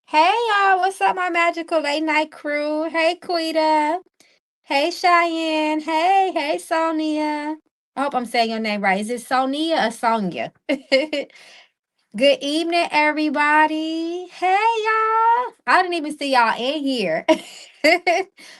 Hey y'all, what's up, my magical late night crew? Hey Quita. Hey Cheyenne. Hey Sonia. I hope I'm saying your name right. Is it Sonia or Sonia? Good evening, everybody. Hey y'all. I didn't even see y'all in here.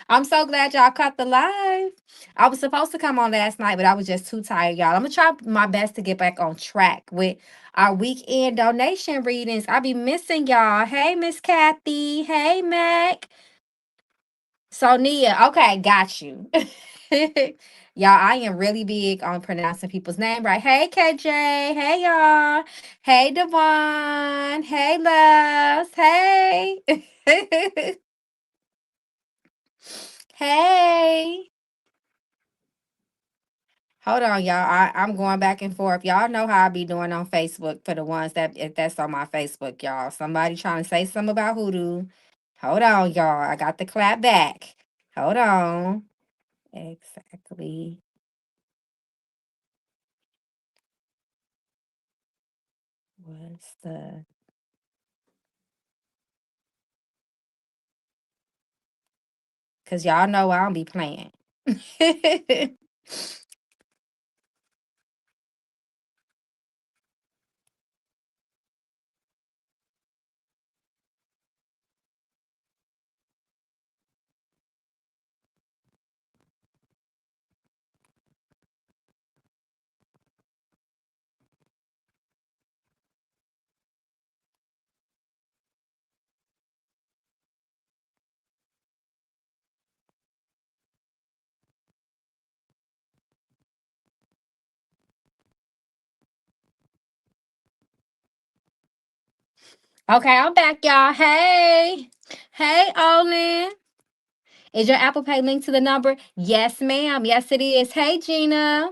I'm so glad y'all caught the live. I was supposed to come on last night, but I was just too tired, y'all. I'm gonna try my best to get back on track with our weekend donation readings. I be missing y'all. Hey, Miss Kathy. Hey, Mac. Sonia. Okay, got you. Y'all, I am really big on pronouncing people's name right. Hey, KJ. Hey, y'all. Hey, Devon. Hey, loves. Hey. Hey. Hold on, y'all. I'm going back and forth. Y'all know how I be doing on Facebook for the ones that if that's on my Facebook, y'all. Somebody trying to say something about hoodoo. Hold on, y'all. I got the clap back. Hold on. Exactly. What's the Cause y'all know I don't be playing. Okay, I'm back, y'all. Hey. Hey, Olin. Is your Apple Pay linked to the number? Yes, ma'am. Yes, it is. Hey, Gina.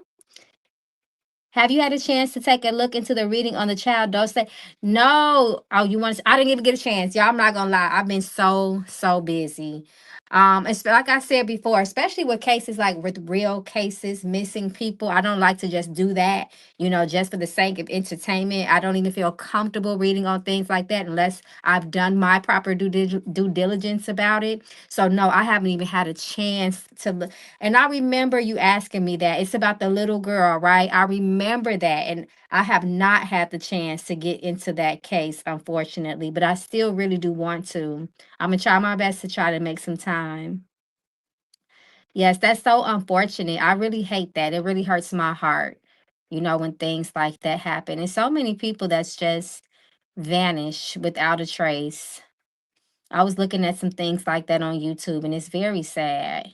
Have you had a chance to take a look into the reading on the child? Don't say no. Oh, you want to? I didn't even get a chance. Y'all, I'm not gonna lie. I've been so busy. It's like I said before, especially with cases like with real cases, missing people. I don't like to just do that, just for the sake of entertainment. I don't even feel comfortable reading on things like that unless I've done my proper due diligence about it. So no, I haven't even had a chance to. And I remember you asking me that. It's about the little girl, right? I remember that. And I have not had the chance to get into that case, unfortunately, but I still really do want to. I'm going to try my best to try to make some time. Yes, that's so unfortunate. I really hate that. It really hurts my heart, when things like that happen. And so many people that's just vanish without a trace. I was looking at some things like that on YouTube, and it's very sad.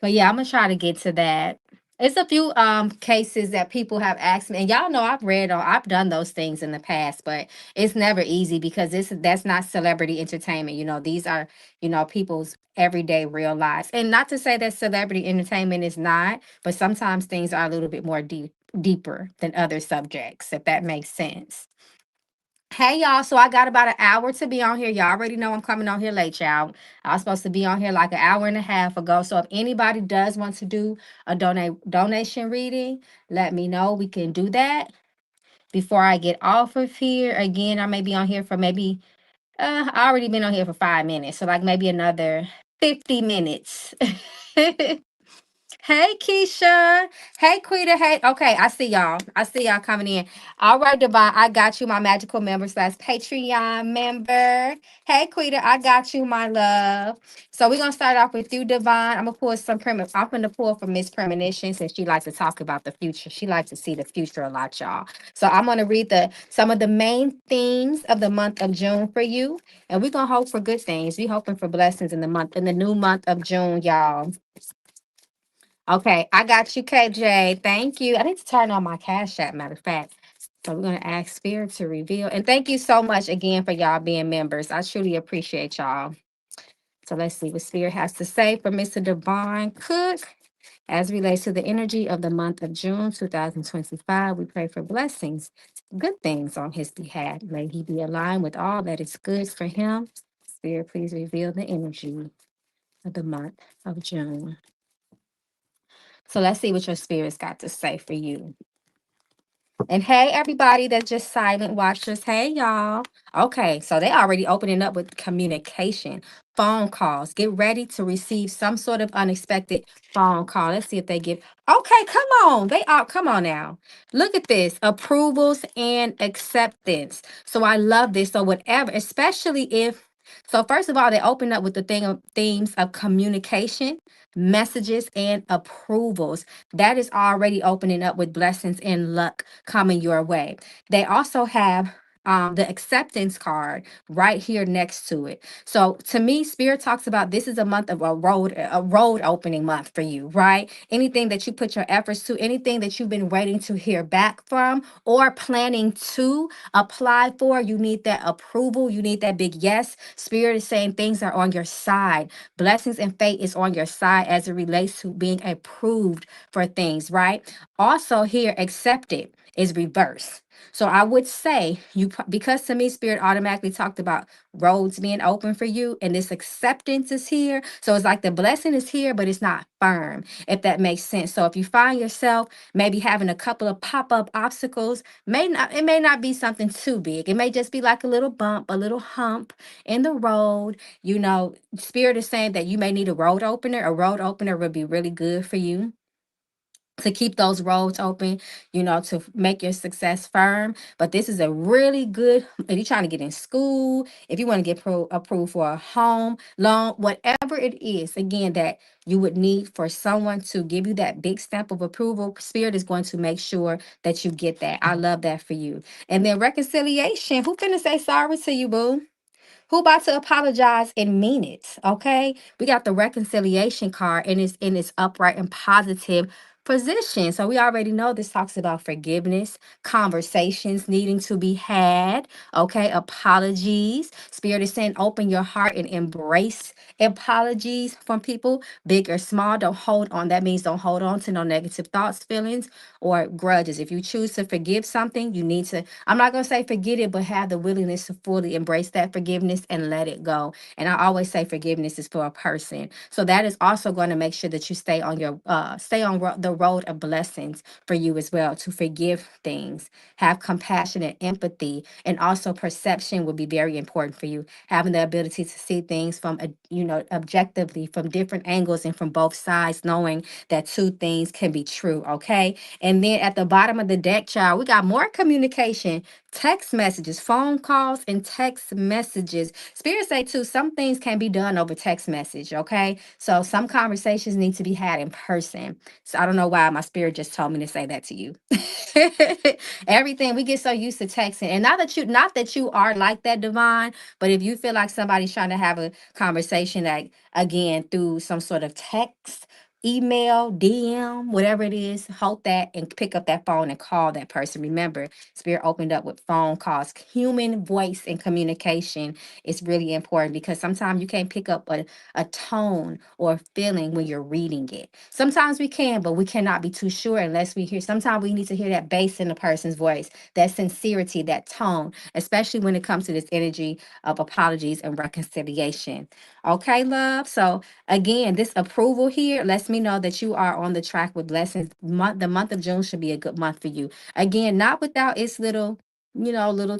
But yeah, I'm gonna try to get to that. It's a few cases that people have asked me, and y'all know I've done those things in the past, but it's never easy because that's not celebrity entertainment. These are, people's everyday real lives. And not to say that celebrity entertainment is not, but sometimes things are a little bit more deeper than other subjects, if that makes sense. Hey y'all, so I got about an hour to be on here. Y'all already know I'm coming on here late, y'all. I was supposed to be on here like an hour and a half ago. So if anybody does want to do a donation reading, let me know. We can do that before I get off of here. Again, I may be on here for maybe I already been on here for 5 minutes. So like maybe another 50 minutes. Hey, Keisha. Hey, Quita. Hey, okay, I see y'all. I see y'all coming in. All right, Devon, I got you, my magical member slash Patreon member. Hey, Quita, I got you, my love. So we're gonna start off with you, Devon. I'm gonna pull some I'm gonna pull from Miss Premonition since she likes to talk about the future. She likes to see the future a lot, y'all. So I'm gonna read some of the main themes of the month of June for you, and we're gonna hope for good things. We hoping for blessings in the new month of June, y'all. Okay, I got you, KJ. Thank you. I need to turn on my cash app, matter of fact. So we're gonna ask Spirit to reveal. And thank you so much again for y'all being members. I truly appreciate y'all. So let's see what Spirit has to say for Mr. Devon Cook as relates to the energy of the month of June 2025. We pray for blessings, good things on his behalf. May he be aligned with all that is good for him. Spirit, please reveal the energy of the month of June. So let's see what your spirit's got to say for you. And hey, everybody that's just silent watchers. Hey, y'all. Okay, so they already opening up with communication, phone calls. Get ready to receive some sort of unexpected phone call. Let's see if they give. Okay, come on. They are. Come on now. Look at this approvals and acceptance. So I love this. So whatever, especially if. So first of all, they open up with the thing of themes of communication, messages, and approvals. That is already opening up with blessings and luck coming your way. They also have the acceptance card right here next to it. So to me, Spirit talks about this is a month of a road opening month for you, right? Anything that you put your efforts to, anything that you've been waiting to hear back from or planning to apply for, you need that approval. You need that big yes. Spirit is saying things are on your side. Blessings and fate is on your side as it relates to being approved for things, right? Also here, accepted is reverse. So I would say because to me, Spirit automatically talked about roads being open for you, and this acceptance is here. So it's like the blessing is here, but it's not firm, if that makes sense. So if you find yourself maybe having a couple of pop-up obstacles, may not be something too big. It may just be like a little bump, a little hump in the road. Spirit is saying that you may need a road opener. A road opener would be really good for you to keep those roads open, to make your success firm. But this is a really good, if you're trying to get in school, if you want to get approved for a home loan, whatever it is, again, that you would need for someone to give you that big stamp of approval, Spirit is going to make sure that you get that. I love that for you. And then reconciliation. Who finna say sorry to you, boo? Who about to apologize and mean it? Okay. We got the reconciliation card and it's in its upright and positive position. So we already know this talks about forgiveness, conversations needing to be had. Okay. Apologies. Spirit is saying open your heart and embrace apologies from people, big or small. Don't hold on. That means don't hold on to no negative thoughts, feelings, or grudges. If you choose to forgive something, you need to, I'm not going to say forget it, but have the willingness to fully embrace that forgiveness and let it go. And I always say forgiveness is for a person. So that is also going to make sure that you stay on the road of blessings for you as well, to forgive things, have compassion and empathy, and also perception will be very important for you. Having the ability to see things from objectively from different angles and from both sides, knowing that two things can be true. Okay. And then at the bottom of the deck, child, we got more communication, text messages, phone calls, and text messages. Spirit say too, some things can be done over text message. Okay. So some conversations need to be had in person. So I don't know why my spirit just told me to say that to you. Everything we get so used to texting. And not that you are like that, Devon, but if you feel like somebody's trying to have a conversation, like again through some sort of text, email, DM, whatever it is, hold that and pick up that phone and call that person. Remember, Spirit opened up with phone calls. Human voice and communication is really important because sometimes you can't pick up a tone or a feeling when you're reading it. Sometimes we can, but we cannot be too sure unless we hear. Sometimes we need to hear that bass in the person's voice, that sincerity, that tone, especially when it comes to this energy of apologies and reconciliation. Okay, love. So again, this approval here lets me know that you are on the track with blessings. The month of June should be a good month for you. Again, not without its little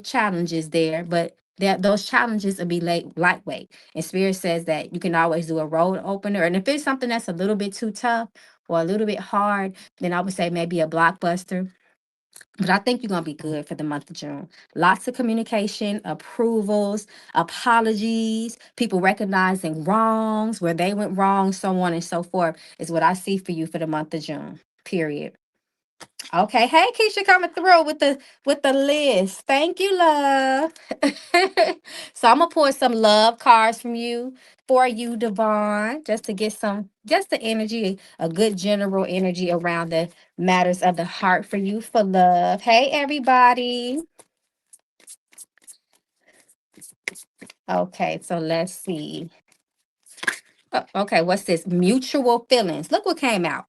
challenges there, but that those challenges will be lightweight. And Spirit says that you can always do a road opener. And if it's something that's a little bit too tough or a little bit hard, then I would say maybe a blockbuster. But I think you're going to be good for the month of June. Lots of communication, approvals, apologies, people recognizing wrongs, where they went wrong, so on and so forth, is what I see for you for the month of June. Period. Okay. Hey, Keisha coming through with the list. Thank you, love. So I'm gonna pour some love cards from you for you, Devon, just to get just the energy, a good general energy around the matters of the heart for you for love. Hey, everybody. Okay, so let's see. Okay, what's this? Mutual feelings. Look what came out.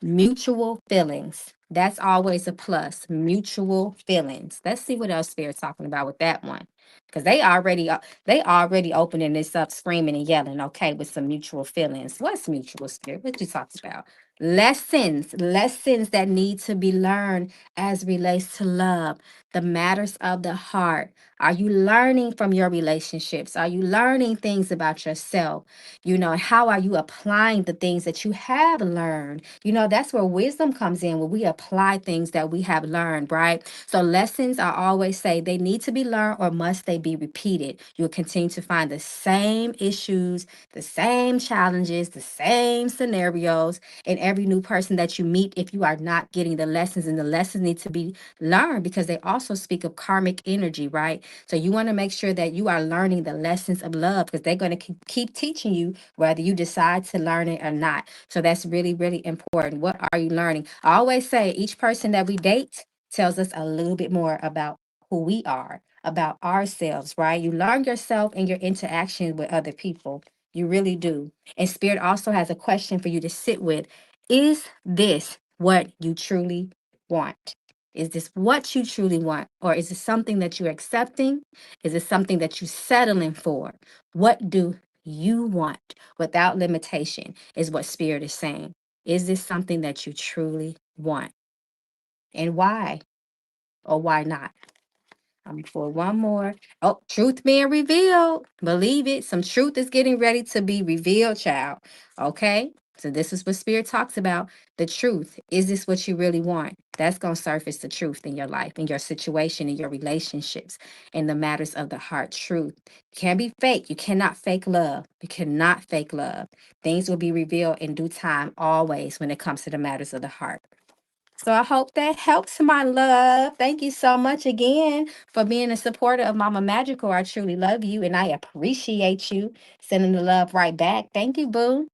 Mutual feelings. That's always a plus. Mutual feelings. Let's see what else Spirit's talking about with that one. Because they already opening this up, screaming and yelling, okay, with some mutual feelings. What's mutual, Spirit? What you talking about? Lessons that need to be learned as relates to love, the matters of the heart. Are you learning from your relationships? Are you learning things about yourself? How are you applying the things that you have learned? That's where wisdom comes in, when we apply things that we have learned, right? So lessons, I always say, they need to be learned, or must they be repeated? You'll continue to find the same issues, the same challenges, the same scenarios in every new person that you meet, if you are not getting the lessons. And the lessons need to be learned, because they also speak of karmic energy, right? So you want to make sure that you are learning the lessons of love, because they're going to keep teaching you whether you decide to learn it or not. So that's really, really important. What are you learning? I always say each person that we date tells us a little bit more about who we are, about ourselves, right? You learn yourself in your interaction with other people. You really do. And Spirit also has a question for you to sit with. Is this what you truly want? Is this what you truly want? Or is it something that you're accepting? Is it something that you're settling for? What do you want without limitation, is what Spirit is saying. Is this something that you truly want? And why or why not? For one more. Oh, truth being revealed. Believe it. Some truth is getting ready to be revealed, child. Okay? So this is what Spirit talks about. The truth. Is this what you really want? That's going to surface the truth in your life, in your situation, in your relationships, in the matters of the heart. Truth. You can't be fake. You cannot fake love. You cannot fake love. Things will be revealed in due time, always, when it comes to the matters of the heart. So I hope that helps, my love. Thank you so much again for being a supporter of Mama Magical. I truly love you, and I appreciate you sending the love right back. Thank you, boo.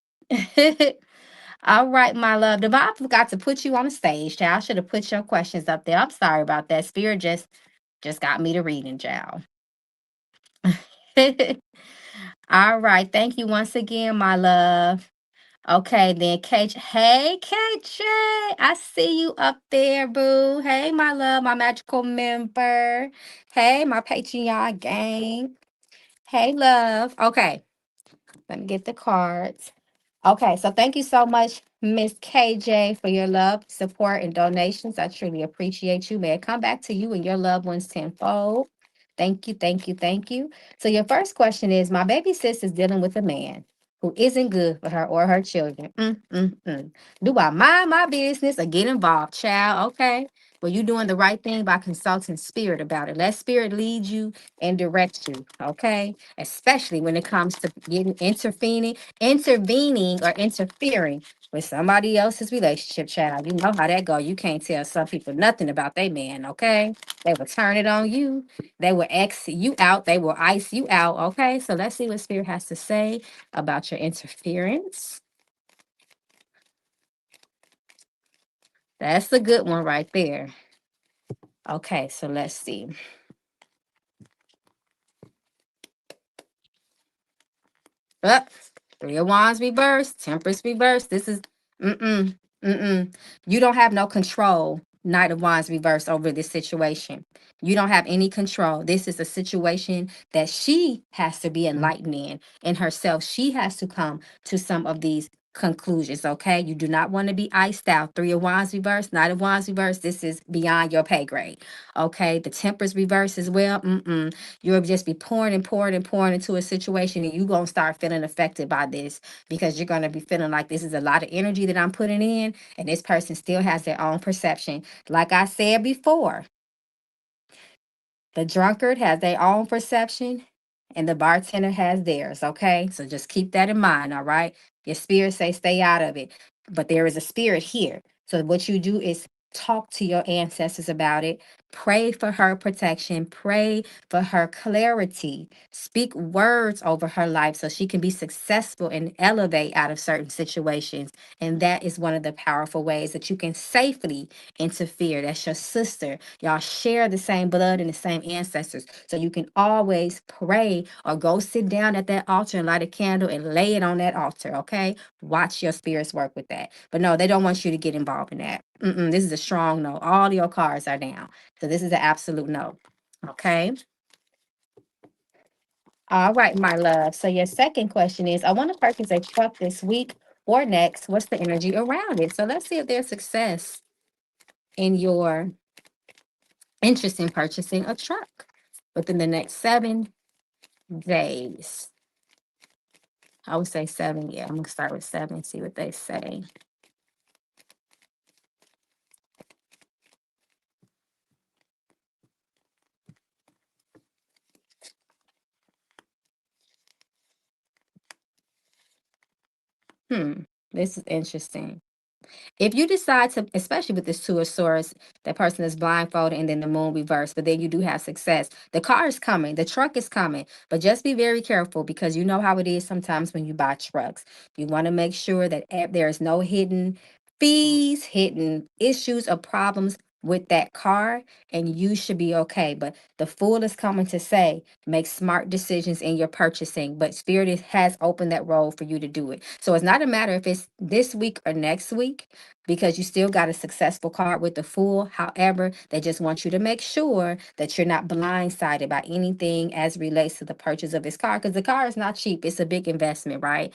All right, my love. Devon, I forgot to put you on the stage, child. I should have put your questions up there. I'm sorry about that. Spirit just got me to reading, child. All right. Thank you once again, my love. Okay, then KJ. Hey, KJ. I see you up there, boo. Hey, my love, my magical member. Hey, my Patreon gang. Hey, love. Okay, let me get the cards. Okay, so thank you so much, Miss KJ, for your love, support, and donations. I truly appreciate you. May it come back to you and your loved ones tenfold. Thank you, thank you, thank you. So your first question is, my baby sis is dealing with a man who isn't good for her or her children. Do I mind my business or get involved, child? Okay. Well, you doing the right thing by consulting Spirit about it. Let Spirit lead you and direct you, okay? Especially when it comes to getting intervening or interfering with somebody else's relationship, child. You know how that go. You can't tell some people nothing about their man, okay? They will turn it on you. They will X you out. They will ice you out, okay? So let's see what Spirit has to say about your interference. That's a good one right there. Okay, so let's see. Up, Three of Wands reversed, Temperance reversed. This is mm-mm, mm-mm. You don't have no control, Knight of Wands reversed, over this situation. You don't have any control. This is a situation that she has to be enlightened in herself. She has to come to some of these conclusions, okay? You do not want to be iced out. Three of Wands reversed, Knight of Wands reversed. This is beyond your pay grade, okay? The Temperance reverse as well. You'll just be pouring and pouring and pouring into a situation, and you're going to start feeling affected by this, because you're going to be feeling like this is a lot of energy that I'm putting in, and this person still has their own perception. Like I said before, the drunkard has their own perception and the bartender has theirs, okay? So just keep that in mind, all right? Your spirit say stay out of it, but there is a spirit here. So what you do is talk to your ancestors about it, pray for her protection, pray for her clarity, speak words over her life so she can be successful and elevate out of certain situations. And that is one of the powerful ways that you can safely interfere. That's your sister. Y'all share the same blood and the same ancestors. So you can always pray or go sit down at that altar and light a candle and lay it on that altar, okay? Watch your spirits work with that. But no, they don't want you to get involved in that. This is a strong no. All your cards are down. So this is an absolute no. Okay. All right, my love. So your second question is, I want to purchase a truck this week. or next, what's the energy around it? So let's see if there's success in your interest in purchasing a truck within the next 7 days. I would say 7. Yeah, I'm gonna start with 7, see what they say. Hmm, this is interesting. If you decide to, especially with this two of swords, that person is blindfolded and then the moon reversed, but then you do have success. The car is coming, the truck is coming, but just be very careful because you know how it is sometimes when you buy trucks. You want to make sure that there is no hidden fees, hidden issues or problems with that car, and you should be okay. But the fool is coming to say, make smart decisions in your purchasing, but Spirit has opened that road for you to do it. So it's not a matter if it's this week or next week because you still got a successful card with the Fool. However, they just want you to make sure that you're not blindsided by anything as relates to the purchase of this car, because the car is not cheap. It's a big investment, right?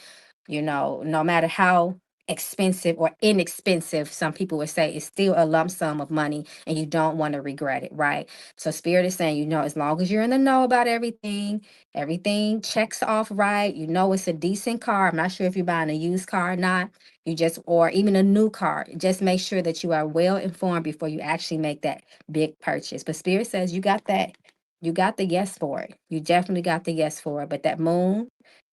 You know, no matter how expensive or inexpensive some people would say, it's still a lump sum of money and you don't want to regret it, right? So Spirit is saying, you know, as long as you're in the know about everything checks off right, you know it's a decent car. I'm not sure if you're buying a used car or not. You just, or even a new car, just make sure that you are well informed before you actually make that big purchase. But Spirit says you got the yes for it. You definitely got the yes for it. But that moon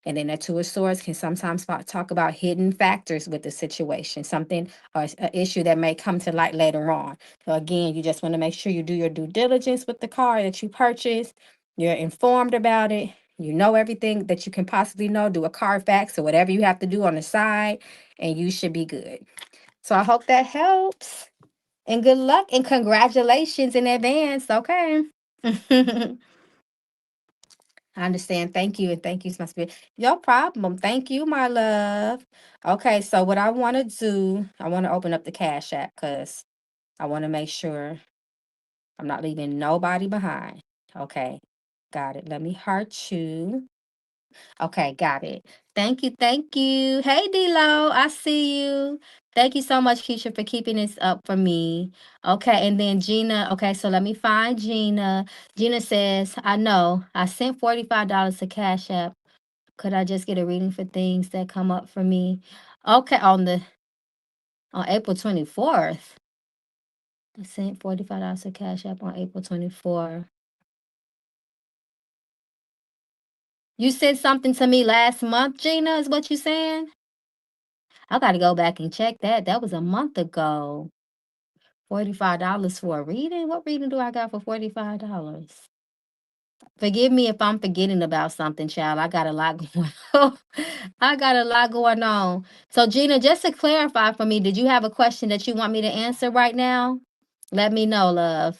and then that two of swords can sometimes talk about hidden factors with the situation, something or an issue that may come to light later on. So again, you just want to make sure you do your due diligence with the car that you purchase. You're informed about it. You know everything that you can possibly know. Do a Carfax or whatever you have to do on the side, and you should be good. So I hope that helps. And good luck and congratulations in advance. Okay. I understand. Thank you. And thank you, my spirit. No problem. Thank you, my love. Okay. So what I want to do, I want to open up the Cash App because I want to make sure I'm not leaving nobody behind. Okay. Got it. Let me heart you. Okay, got it. Thank you, thank you. Hey, D-Lo, I see you. Thank you so much, Keisha, for keeping this up for me. Okay, and then Gina. Okay, so let me find Gina. Gina says, I know I sent $45 to Cash App. Could I just get a reading for things that come up for me? Okay, on April 24th. I sent $45 to Cash App on April 24th. You sent something to me last month, Gina, is what you saying? I got to go back and check that. That was a month ago. $45 for a reading? What reading do I got for $45? Forgive me if I'm forgetting about something, child. I got a lot going on. I got a lot going on. So, Gina, just to clarify for me, did you have a question that you want me to answer right now? Let me know, love.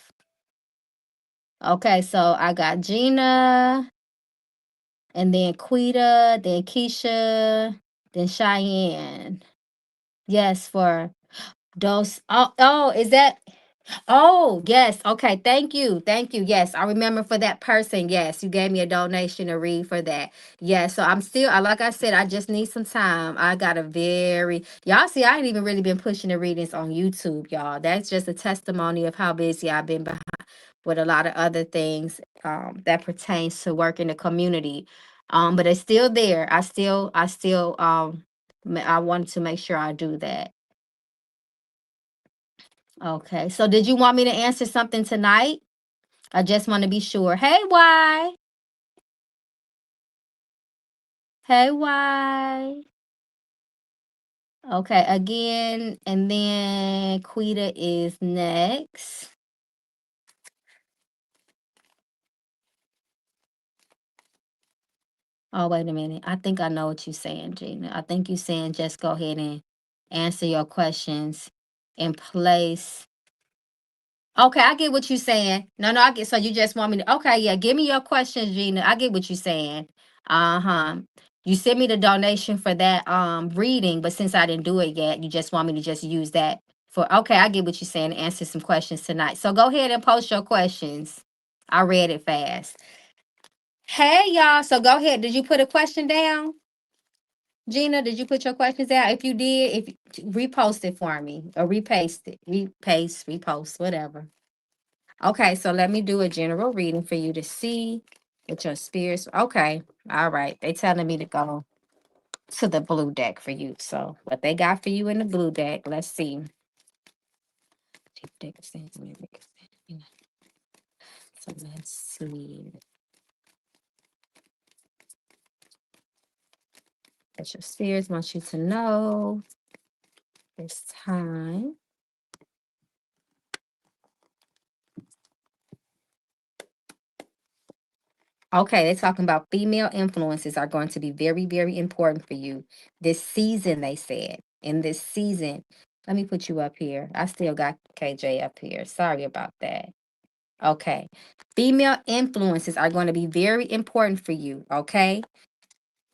Okay, so I got Gina, and then Quita, then Kesha, then Cheyenne. Yes, for those. Oh, is that? Oh, yes. Okay. Thank you. Thank you. Yes. I remember for that person. Yes. You gave me a donation to read for that. Yes. So I'm still, like I said, I just need some time. I got a y'all see, I ain't even really been pushing the readings on YouTube, y'all. That's just a testimony of how busy I've been behind with a lot of other things that pertains to work in the community. But it's still there. I wanted to make sure I do that. Okay. So did you want me to answer something tonight? I just want to be sure. Hey, why? Hey, why? Okay, again, and then Quita is next. Oh, wait a minute. I think I know what you're saying, Gina. I think you're saying just go ahead and answer your questions in place. Okay, I get what you're saying. No, I get. So you just want me to? Okay, yeah. Give me your questions, Gina. I get what you're saying. Uh-huh. You sent me the donation for that reading, but since I didn't do it yet, you just want me to just use that for. Okay, I get what you're saying. Answer some questions tonight. So go ahead and post your questions. I read it fast. Hey, y'all. So go ahead. Did you put a question down? Gina, did you put your questions out? If you did, if repost it for me or repaste it, repaste, repost, whatever. Okay, so let me do a general reading for you to see what your spirits. Okay, all right. They telling me to go to the blue deck for you. So what they got for you in the blue deck? Let's see. So let's see what your spirits want you to know this time. Okay, they're talking about female influences are going to be very, very important for you this season, they said. In this season, let me put you up here. I still got KJ up here. Sorry about that. Okay. Female influences are going to be very important for you. Okay.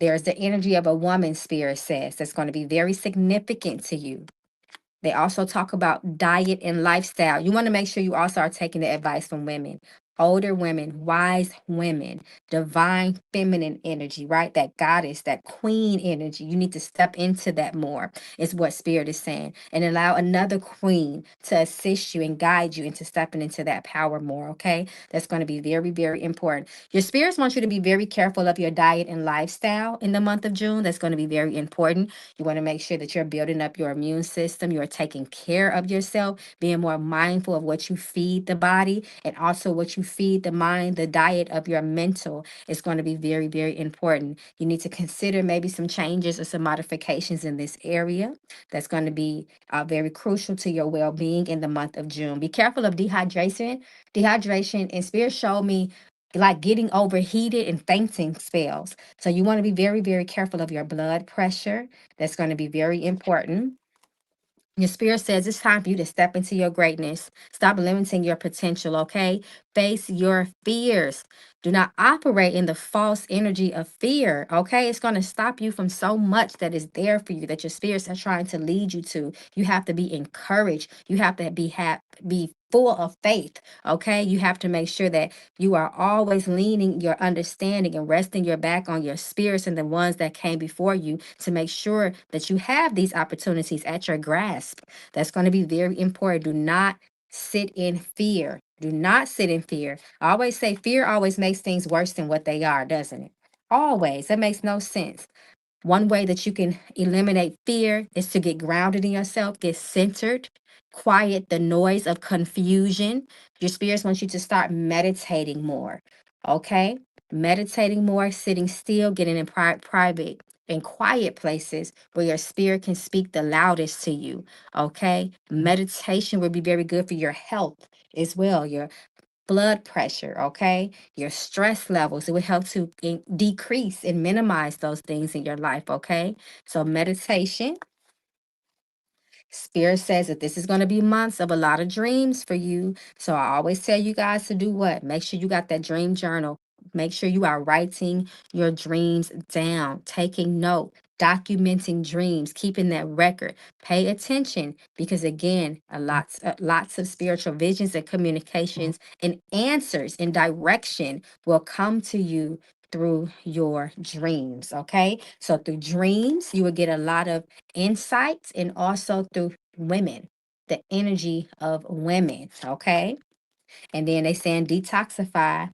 There's the energy of a woman, spirit says, that's going to be very significant to you. They also talk about diet and lifestyle. You want to make sure you also are taking the advice from women, older women, wise women, divine feminine energy, right? That goddess, that queen energy. You need to step into that more, is what Spirit is saying, and allow another queen to assist you and guide you into stepping into that power more, okay? That's going to be very, very important. Your spirits want you to be very careful of your diet and lifestyle in the month of June. That's going to be very important. You want to make sure that you're building up your immune system. You're taking care of yourself, being more mindful of what you feed the body and also what you feed the mind. The diet of your mental is going to be very, very important. You need to consider maybe some changes or some modifications in this area. That's going to be very crucial to your well being in the month of June. Be careful of dehydration. Dehydration and Spirit showed me like getting overheated and fainting spells. So you want to be very, very careful of your blood pressure. That's going to be very important. Your spirit says it's time for you to step into your greatness. Stop limiting your potential, okay? Face your fears. Do not operate in the false energy of fear, okay? It's going to stop you from so much that is there for you that your spirits are trying to lead you to. You have to be encouraged. You have to be full of faith, okay? You have to make sure that you are always leaning your understanding and resting your back on your spirits and the ones that came before you to make sure that you have these opportunities at your grasp. That's going to be very important. Do not sit in fear. Do not sit in fear. I always say fear always makes things worse than what they are, doesn't it? Always. That makes no sense. One way that you can eliminate fear is to get grounded in yourself, get centered, quiet the noise of confusion. Your spirits want you to start meditating more. Okay? Meditating more, sitting still, getting in private and quiet places where your spirit can speak the loudest to you. Okay? Meditation would be very good for your health as well, your blood pressure, okay? Your stress levels. It will help to decrease and minimize those things in your life, okay? So, meditation. Spirit says that this is going to be months of a lot of dreams for you. So, I always tell you guys to do what? Make sure you got that dream journal. Make sure you are writing your dreams down, taking note, documenting dreams, keeping that record. Pay attention because again, lots of spiritual visions and communications and answers and direction will come to you through your dreams. Okay, so through dreams, you will get a lot of insights and also through women, the energy of women. Okay, and then they saying detoxify.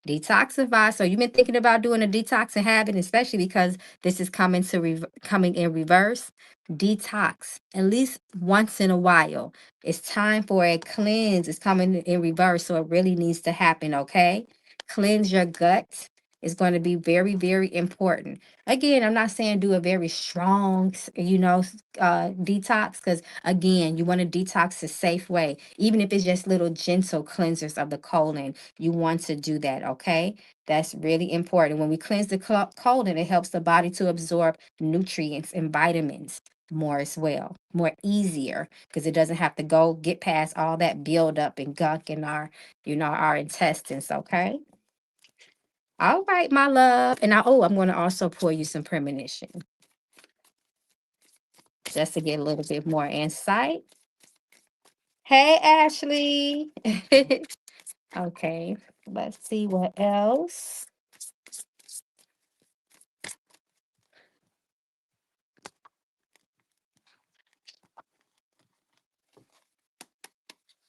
Detoxify. So you've been thinking about doing a detoxing habit, especially because this is coming in reverse. Detox at least once in a while. It's time for a cleanse. It's coming in reverse, so it really needs to happen. Okay, cleanse your gut is going to be very, very important. Again, I'm not saying do a very strong, detox, because again, you want to detox the safe way, even if it's just little gentle cleansers of the colon. You want to do that, okay? That's really important. When we cleanse the colon, it helps the body to absorb nutrients and vitamins more as well, more easier, because it doesn't have to go get past all that buildup and gunk in our intestines, okay? All right, my love. And I'm going to also pour you some premonition just to get a little bit more insight. Hey, Ashley. Okay, let's see what else.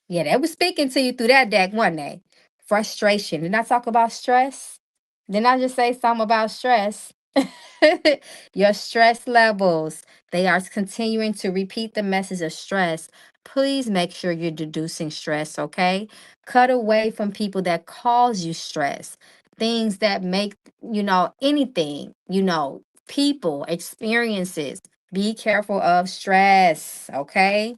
Yeah, they was speaking to you through that deck, wasn't they? Frustration. Didn't I talk about stress? Didn't I just say something about stress? Your stress levels, they are continuing to repeat the message of stress. Please make sure you're deducing stress, okay? Cut away from people that cause you stress. Things that make, anything, people, experiences. Be careful of stress, okay?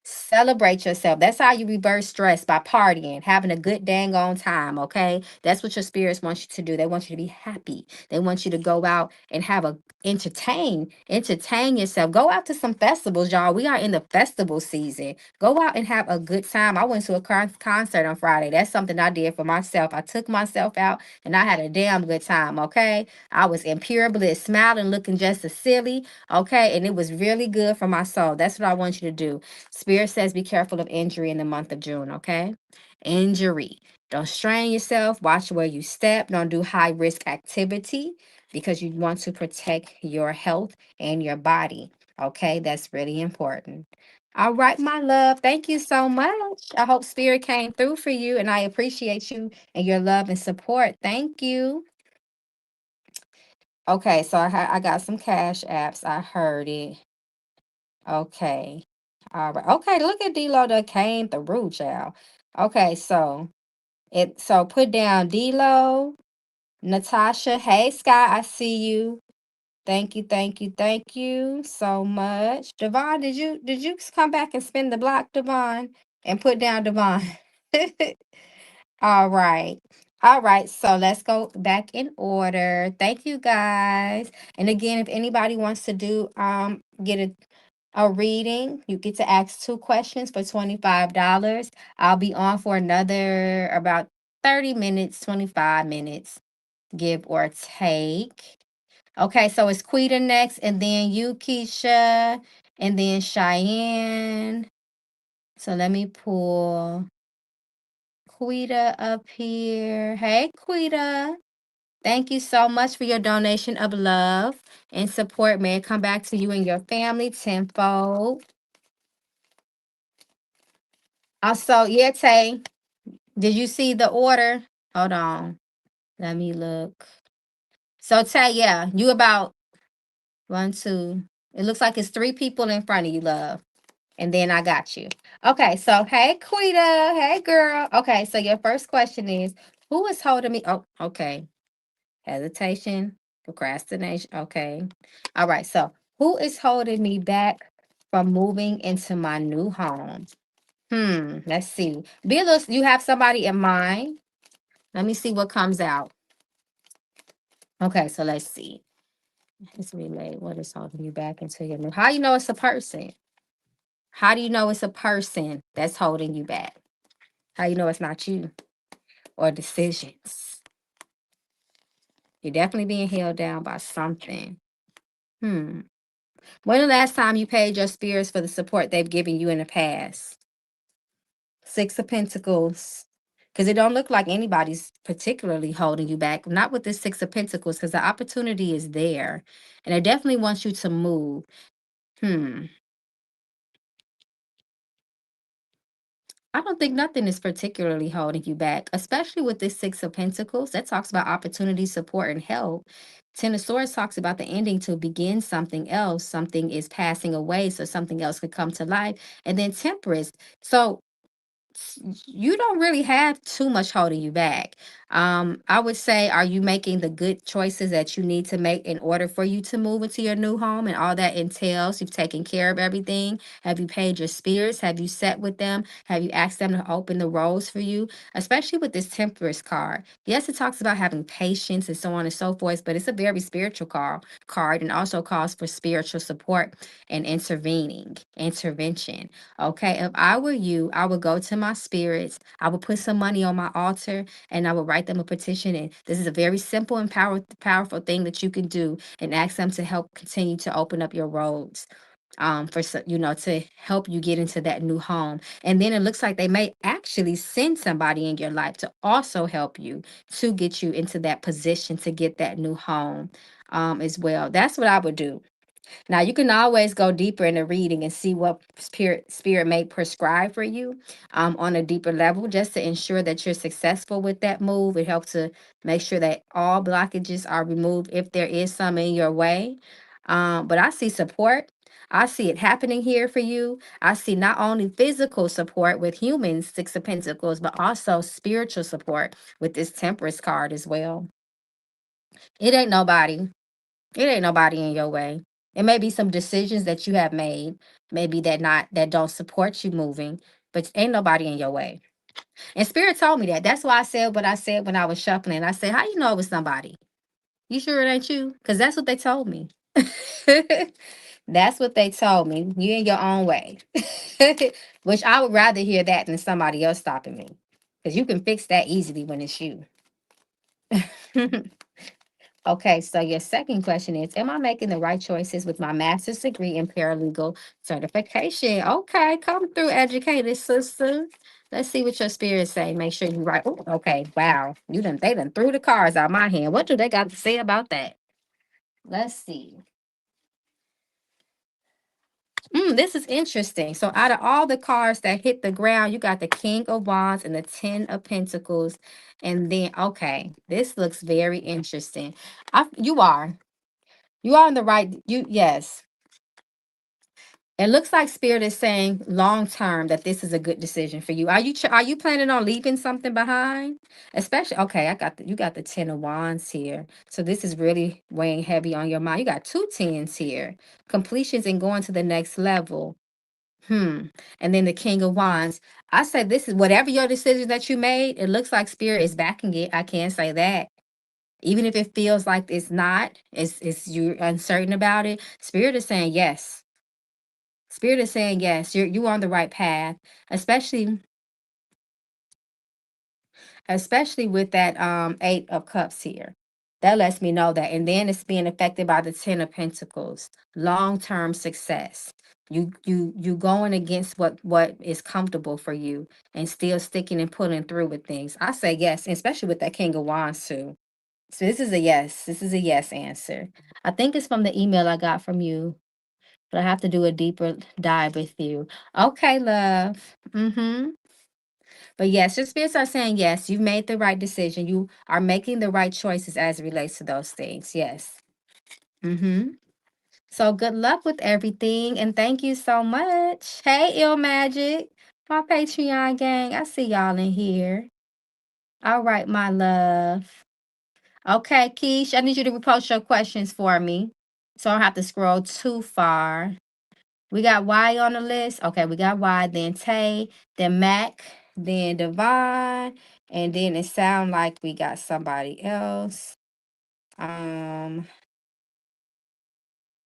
Celebrate yourself. That's how you reverse stress, by partying, having a good dang on time. Okay. That's what your spirits want you to do. They want you to be happy. They want you to go out and have a entertain yourself. Go out to some festivals, y'all. We are in the festival season. Go out and have a good time. I went to a concert on Friday. That's something I did for myself. I took myself out and I had a damn good time. Okay. I was in pure bliss, smiling, looking just as silly. Okay. And it was really good for my soul. That's what I want you to do. Spirit says be careful of injury in the month of June, okay? Injury. Don't strain yourself. Watch where you step. Don't do high risk activity because you want to protect your health and your body, okay? That's really important. All right, my love. Thank you so much. I hope Spirit came through for you, and I appreciate you and your love and support. Thank you. Okay, so I got some cash apps. I heard it. Okay. All right. Okay, look at D-Lo that came through, child. Okay, so put down D-Lo, Natasha. Hey, Sky, I see you. Thank you so much. Devon, did you come back and spin the block, Devon? And put down Devon. All right. All right. So let's go back in order. Thank you guys. And again, if anybody wants to do get a reading, you get to ask 2 questions for $25. I'll be on for another about 30 minutes, 25 minutes, give or take. Okay, so it's Quita next, and then you, Kesha, and then Cheyenne. So let me pull Quita up here. Hey, Quita. Thank you so much for your donation of love and support. May it come back to you and your family tenfold. Also, yeah, Tay, did you see the order? Hold on. Let me look. So, Tay, yeah, you about one, two. It looks like it's 3 people in front of you, love. And then I got you. Okay, so hey, Quita. Hey, girl. Okay, so your first question is, who is holding me? Oh, okay. Hesitation, procrastination. Okay. All right. So, who is holding me back from moving into my new home? Let's see. Be a little, you have somebody in mind? Let me see what comes out. Okay, so let's see. It's relay. What is holding you back into your new? How you know it's a person? How do you know it's a person that's holding you back? How you know it's not you or decisions? You're definitely being held down by something. Hmm. When the last time you paid your spirits for the support they've given you in the past? 6 of Pentacles. Because it don't look like anybody's particularly holding you back. Not with this 6 of Pentacles, because the opportunity is there. And it definitely wants you to move. I don't think nothing is particularly holding you back, especially with this 6 of Pentacles. That talks about opportunity, support, and help. Ten of Swords talks about the ending to begin something else. Something is passing away, so something else could come to life. And then Temperance. So you don't really have too much holding you back. I would say, are you making the good choices that you need to make in order for you to move into your new home and all that entails? You've taken care of everything. Have you paid your spirits? Have you sat with them? Have you asked them to open the roads for you? Especially with this Temperance card. Yes, it talks about having patience and so on and so forth, but it's a very spiritual card and also calls for spiritual support and intervention. Okay, if I were you, I would go to my spirits. I would put some money on my altar and I would write them a petition. And this is a very simple and powerful thing that you can do and ask them to help continue to open up your roads. To help you get into that new home. And then it looks like they may actually send somebody in your life to also help you to get you into that position to get that new home as well. That's what I would do. Now you can always go deeper in the reading and see what spirit may prescribe for you on a deeper level, just to ensure that you're successful with that move. It helps to make sure that all blockages are removed if there is some in your way. But I see support. I see it happening here for you. I see not only physical support with humans, Six of Pentacles, but also spiritual support with this Temperance card as well. It ain't nobody. It ain't nobody in your way. It may be some decisions that you have made, maybe that don't support you moving, but ain't nobody in your way. And Spirit told me that. That's why I said what I said when I was shuffling. I said, "How you know it was somebody? You sure it ain't you?" Because that's what they told me. That's what they told me. You in your own way. Which I would rather hear that than somebody else stopping me. Because you can fix that easily when it's you. Okay, so your second question is, am I making the right choices with my master's degree in paralegal certification? Okay, come through, educated sister. Let's see what your spirits say. Make sure you write. Ooh, okay, wow. They done threw the cards out my hand. What do they got to say about that? Let's see. This is interesting. So out of all the cards that hit the ground, you got the King of Wands and the Ten of Pentacles. And then, okay, this looks very interesting. You are. You are in the right. Yes. It looks like Spirit is saying long term that this is a good decision for you. Are you planning on leaving something behind? Especially, okay, you got the Ten of Wands here. So this is really weighing heavy on your mind. You got two tens here. Completions and going to the next level. And then the King of Wands. I said this is whatever your decision that you made, it looks like Spirit is backing it. I can't say that. Even if it feels like it's not, it's you're uncertain about it. Spirit is saying yes. Spirit is saying yes, you're on the right path, especially with that 8 of Cups here. That lets me know that. And then it's being affected by the Ten of Pentacles. Long-term success. You going against what is comfortable for you and still sticking and pulling through with things. I say yes, especially with that King of Wands too. So this is a yes. This is a yes answer. I think it's from the email I got from you, but I have to do a deeper dive with you. Okay, love. But yes, your spirits are saying yes, you've made the right decision. You are making the right choices as it relates to those things. Yes. So good luck with everything, and thank you so much. Hey, Ill Magic, my Patreon gang. I see y'all in here. All right, my love. Okay, Keish, I need you to repost your questions for me, so I don't have to scroll too far. We got Y on the list. Okay, we got Y, then Taye, then Mac, then Devon, and then it sound like we got somebody else.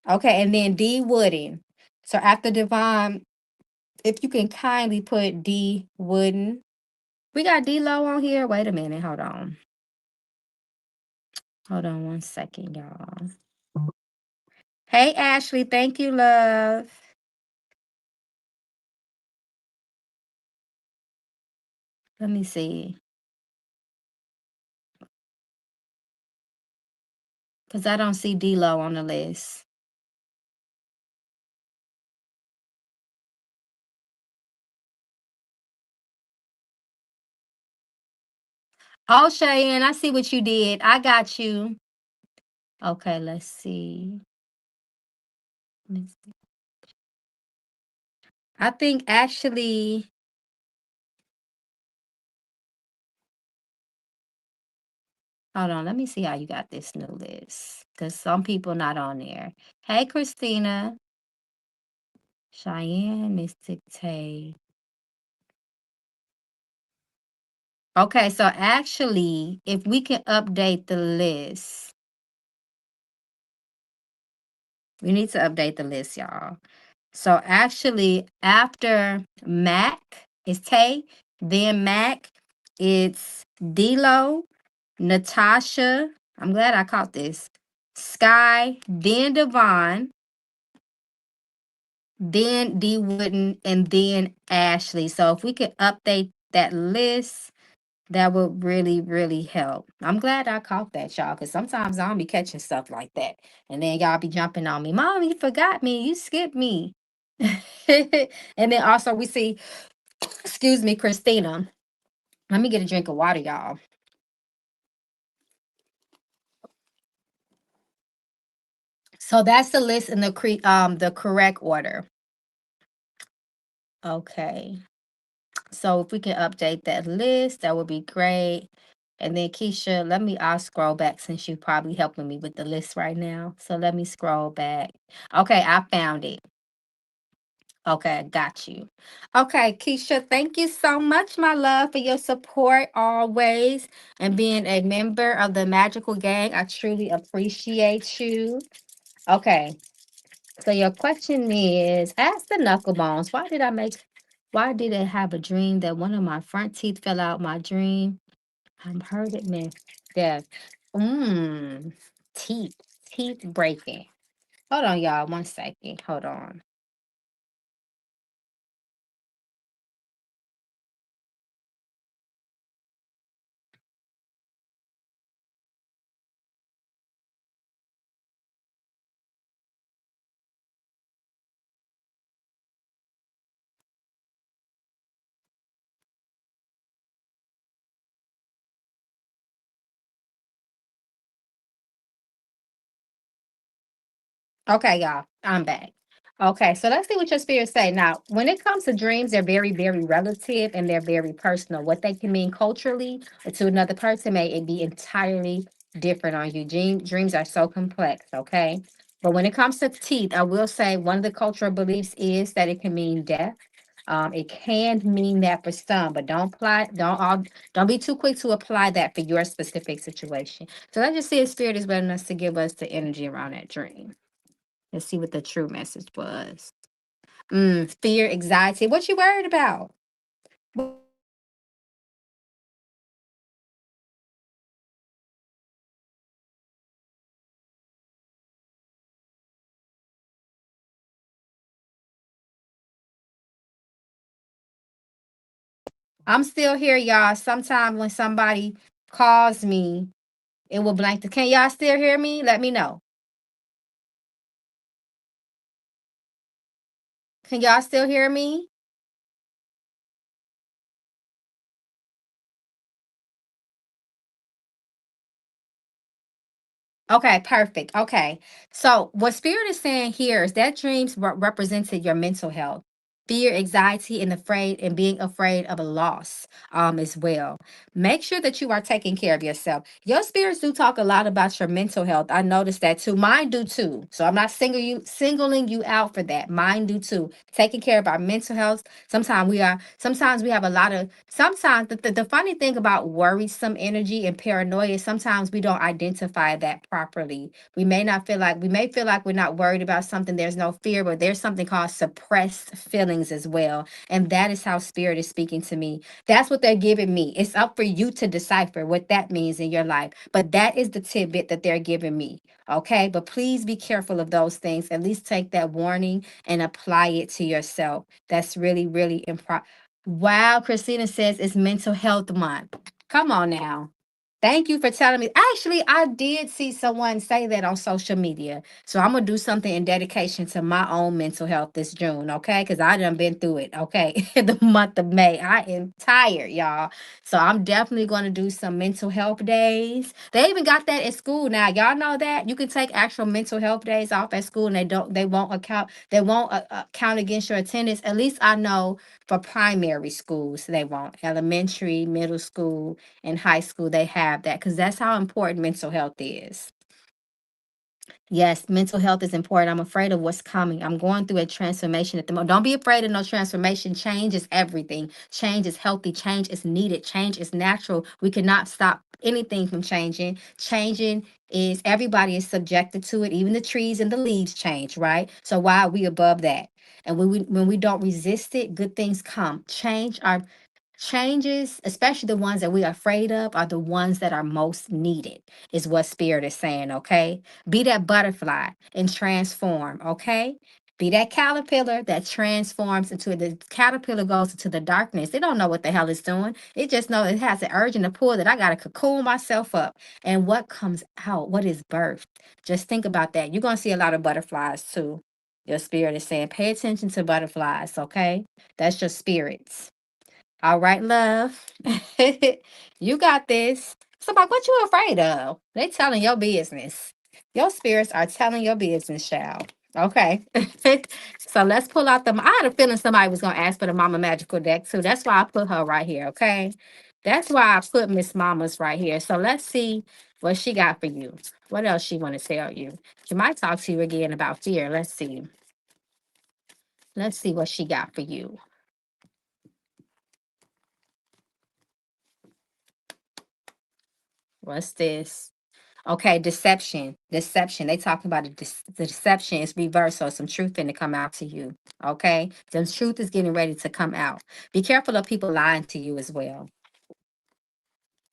Okay, and then D Wooden. So after Devon, if you can kindly put D Wooden. We got D Low on here. Wait a minute. Hold on. Hold on 1 second, y'all. Hey, Ashley. Thank you, love. Let me see. Because I don't see D Low on the list. Oh, Cheyenne, I see what you did. I got you. Okay, let's see. I think actually, hold on, let me see how you got this new list. Because some people not on there. Hey, Christina. Cheyenne, Mystic Taye. Okay, so actually, if we can update the list, we need to update the list, y'all. So actually, after Mac is Taye, then Mac, it's D-Lo, Natasha. I'm glad I caught this. Sky, then Devon, then D Wooden, and then Ashley. So if we could update that list, That would really, really help. I'm glad I caught that, y'all, because sometimes I don't be catching stuff like that. And then y'all be jumping on me. Mom, you forgot me. You skipped me. And then also we see, excuse me, Christina. Let me get a drink of water, y'all. So that's the list in the correct order. Okay. So if we can update that list, that would be great. And then Keisha, let me I'll scroll back since you're probably helping me with the list right now. So let me scroll back. Okay, I found it. Okay, I got you. Okay, Keisha, thank you so much, my love, for your support always and being a member of the Magical Gang. I truly appreciate you. Okay, so your question is, ask the knuckle bones, why did I have a dream that one of my front teeth fell out my dream? I'm heard it, man. Death. Mmm. Teeth. Teeth breaking. Hold on, y'all. 1 second. Hold on. Okay, y'all, I'm back. Okay, so let's see what your spirits say. Now, when it comes to dreams, they're very, very relative and they're very personal. What they can mean culturally to another person may it be entirely different on you. Dreams are so complex, okay? But when it comes to teeth, I will say one of the cultural beliefs is that it can mean death. It can mean that for some, but don't be too quick to apply that for your specific situation. So let's just see if spirit is letting us to give us the energy around that dream. Let's see what the true message was. Fear, anxiety. What you worried about? I'm still here, y'all. Sometime when somebody calls me, it will blank. Can y'all still hear me? Let me know. Can y'all still hear me? Okay, perfect. Okay. So, what Spirit is saying here is that dreams represented your mental health, fear, anxiety, and being afraid of a loss as well. Make sure that you are taking care of yourself. Your spirits do talk a lot about your mental health. I noticed that too. Mine do too. So I'm not singling you out for that. Mine do too. Taking care of our mental health. Sometimes we have a lot of sometimes the funny thing about worrisome energy and paranoia is sometimes we don't identify that properly. We may feel like we're not worried about something, there's no fear, but there's something called suppressed feelings as well. And that is how spirit is speaking to me. That's what they're giving me. It's up for you to decipher what that means in your life. But that is the tidbit that they're giving me. Okay. But please be careful of those things. At least take that warning and apply it to yourself. That's really, really important. Wow, Christina says it's mental health month. Come on now. Thank you for telling me. Actually, I did see someone say that on social media. So I'm gonna do something in dedication to my own mental health this June, okay? Because I done been through it, okay? The month of May. I am tired, y'all. So I'm definitely gonna do some mental health days. They even got that at school now. Y'all know that you can take actual mental health days off at school, and they won't count against your attendance. At least I know for primary schools they won't. Elementary, middle school, in high school, they have that because that's how important mental health is. Yes, mental health is important. I'm afraid of what's coming. I'm going through a transformation at the moment. Don't be afraid of no transformation. Change is everything. Change is healthy. Change is needed. Change is natural. We cannot stop anything from changing. Changing is everybody is subjected to it. Even the trees and the leaves change, right? So why are we above that? And when we don't resist it, good things come. Changes, especially the ones that we are afraid of, are the ones that are most needed, is what Spirit is saying, okay? Be that butterfly and transform, okay? Be that caterpillar that transforms into the caterpillar goes into the darkness. It don't know what the hell it's doing. It just know it has an urge and a pull that I gotta cocoon myself up. And what comes out? What is birth? Just think about that. You're gonna see a lot of butterflies too. Your spirit is saying, pay attention to butterflies, okay? That's your spirits. All right, love. You got this. So, like, what you afraid of? They telling your business. Your spirits are telling your business, child. Okay. So let's pull out the. I had a feeling somebody was gonna ask for the Mama Magical deck too. That's why I put her right here. Okay. That's why I put Miss Mama's right here. So let's see what she got for you. What else she want to tell you? She might talk to you again about fear. Let's see. Let's see what she got for you. What's this? Okay, deception. Deception. They talking about the deception is reversed, so some truth finna come out to you. Okay? The truth is getting ready to come out. Be careful of people lying to you as well.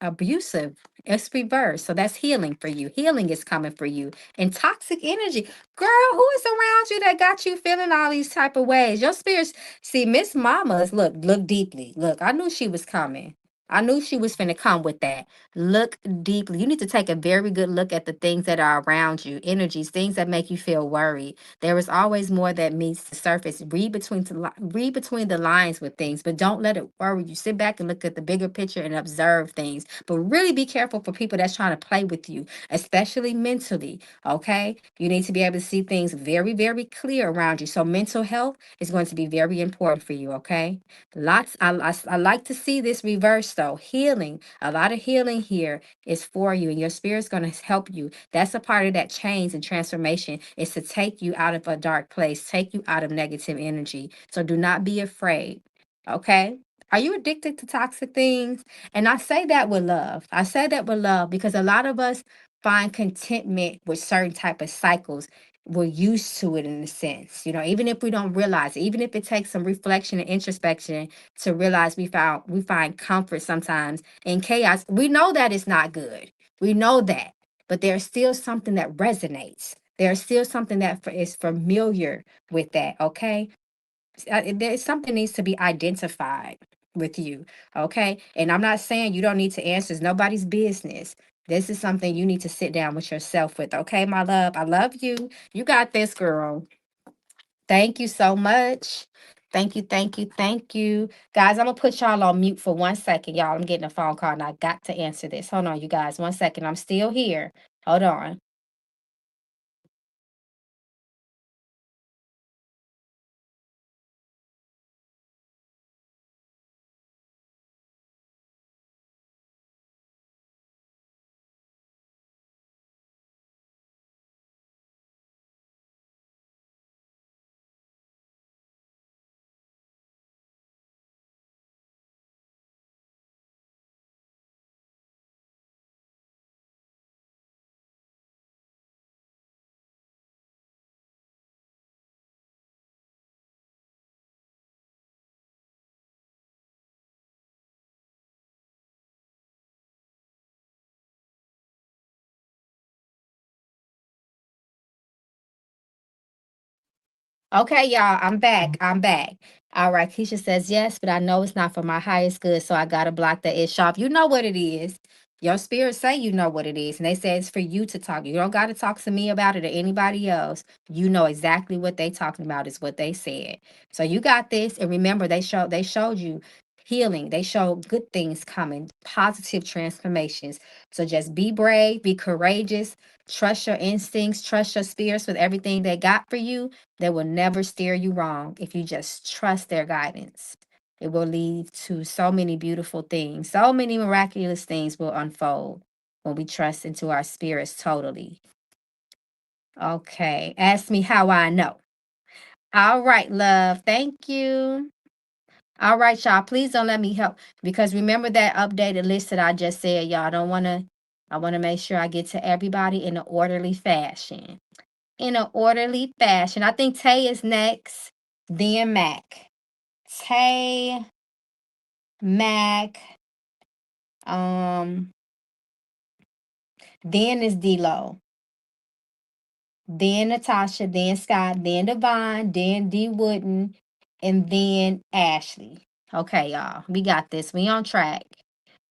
Abusive. It's reversed. So that's healing for you. Healing is coming for you. And toxic energy. Girl, who is around you that got you feeling all these type of ways? Your spirits. See, Miss Mama's look deeply. Look, I knew she was coming. I knew she was finna come with that. Look deeply. You need to take a very good look at the things that are around you, energies, things that make you feel worried. There is always more that meets the surface. Read between the lines with things, but don't let it worry you. Sit back and look at the bigger picture and observe things. But really be careful for people that's trying to play with you, especially mentally. Okay, you need to be able to see things very, very clear around you. So mental health is going to be very important for you. Okay, lots. I like to see this reverse though. Healing, a lot of healing here is for you, and your spirit's going to help you. That's a part of that change and transformation is to take you out of a dark place, take you out of negative energy. So do not be afraid. Okay. Are you addicted to toxic things? And I say that with love. I say that with love because a lot of us find contentment with certain type of cycles. We're used to it in a sense, even if we don't realize it, even if it takes some reflection and introspection to realize we find comfort sometimes in chaos. We know that it's not good. We know that, but there's still something that resonates. There's still something that is familiar with that. Okay, there's something needs to be identified with you. Okay, and I'm not saying you don't need to answer. It's nobody's business. This is something you need to sit down with yourself with. Okay, my love, I love you. You got this, girl. Thank you so much. Thank you, thank you, thank you. Guys, I'm gonna put y'all on mute for 1 second. Y'all, I'm getting a phone call and I got to answer this. Hold on, you guys, 1 second. I'm still here. Hold on. Okay, y'all, I'm back. I'm back. All right, Keisha says yes, but I know it's not for my highest good, so I gotta block that itch off. You know what it is. Your spirit say you know what it is, and they say it's for you to talk. You don't gotta talk to me about it or anybody else. You know exactly what they talking about is what they said. So you got this, and remember they showed you healing. They showed good things coming, positive transformations. So just be brave, be courageous, trust your instincts, trust your spirits with everything they got for you. They will never steer you wrong if you just trust their guidance. It will lead to so many beautiful things. So many miraculous things will unfold when we trust into our spirits totally. Okay. Ask me how I know. All right, love. Thank you. All right, y'all. Please don't let me help because remember that updated list that I just said, y'all. Don't want to. I want to make sure I get to everybody in an orderly fashion. In an orderly fashion. I think Tay is next, then Mac. Tay, Mac, um, then is D-Lo. then Natasha, then Scott, then Devon, then D Wooden, and then Ashley. Okay, y'all. We got this. We on track.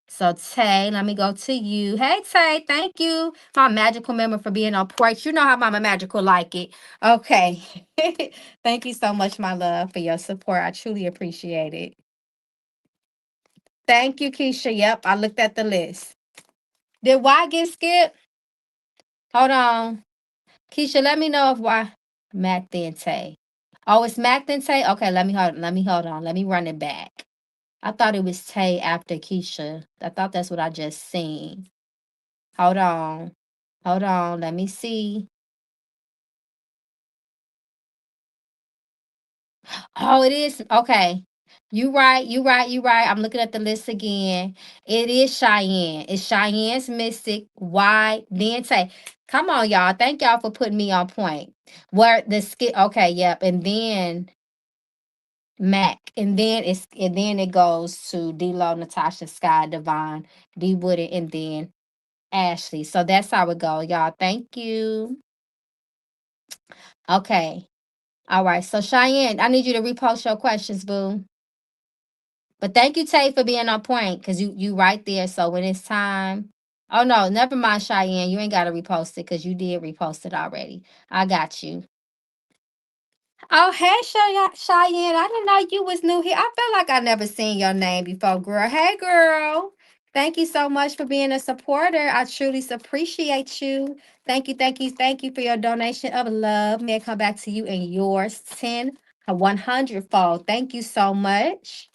So Tay, let me go to you. Hey Tay, thank you, my magical member, for being on porch. You know how Mama Magical like it. Okay. Thank you so much, my love, for your support. I truly appreciate it. Thank you, Kesha. Yep, I looked at the list. Did Y get skipped? Hold on. Kesha, let me know if Y Mac then Tay. Oh, it's Mac then Tay? Okay, let me hold on. Let me run it back. I thought it was Tay after Kesha. I thought that's what I just seen. Hold on. Hold on. Let me see. Oh, it is. Okay. You right. You right. You right. I'm looking at the list again. It is Cheyenne. It's Cheyenne's Mystic. Why? Then Tay. Come on, y'all. Thank y'all for putting me on point. Where the skit? Okay. Yep. And then Mac. And then it goes to D-Lo, Natasha, Sky, Devon, D Wooded, and then Ashley. So that's how it go, y'all. Thank you. Okay. All right. So Cheyenne, I need you to repost your questions, boo. But thank you, Tay, for being on point, because you right there. So when it's time. Oh no, never mind, Cheyenne. You ain't gotta repost it because you did repost it already. I got you. Oh, hey, Cheyenne. I didn't know you was new here. I feel like I never seen your name before, girl. Hey, girl. Thank you so much for being a supporter. I truly appreciate you. Thank you, thank you, thank you for your donation of love. May I come back to you in yours 10, 100 fold. Thank you so much.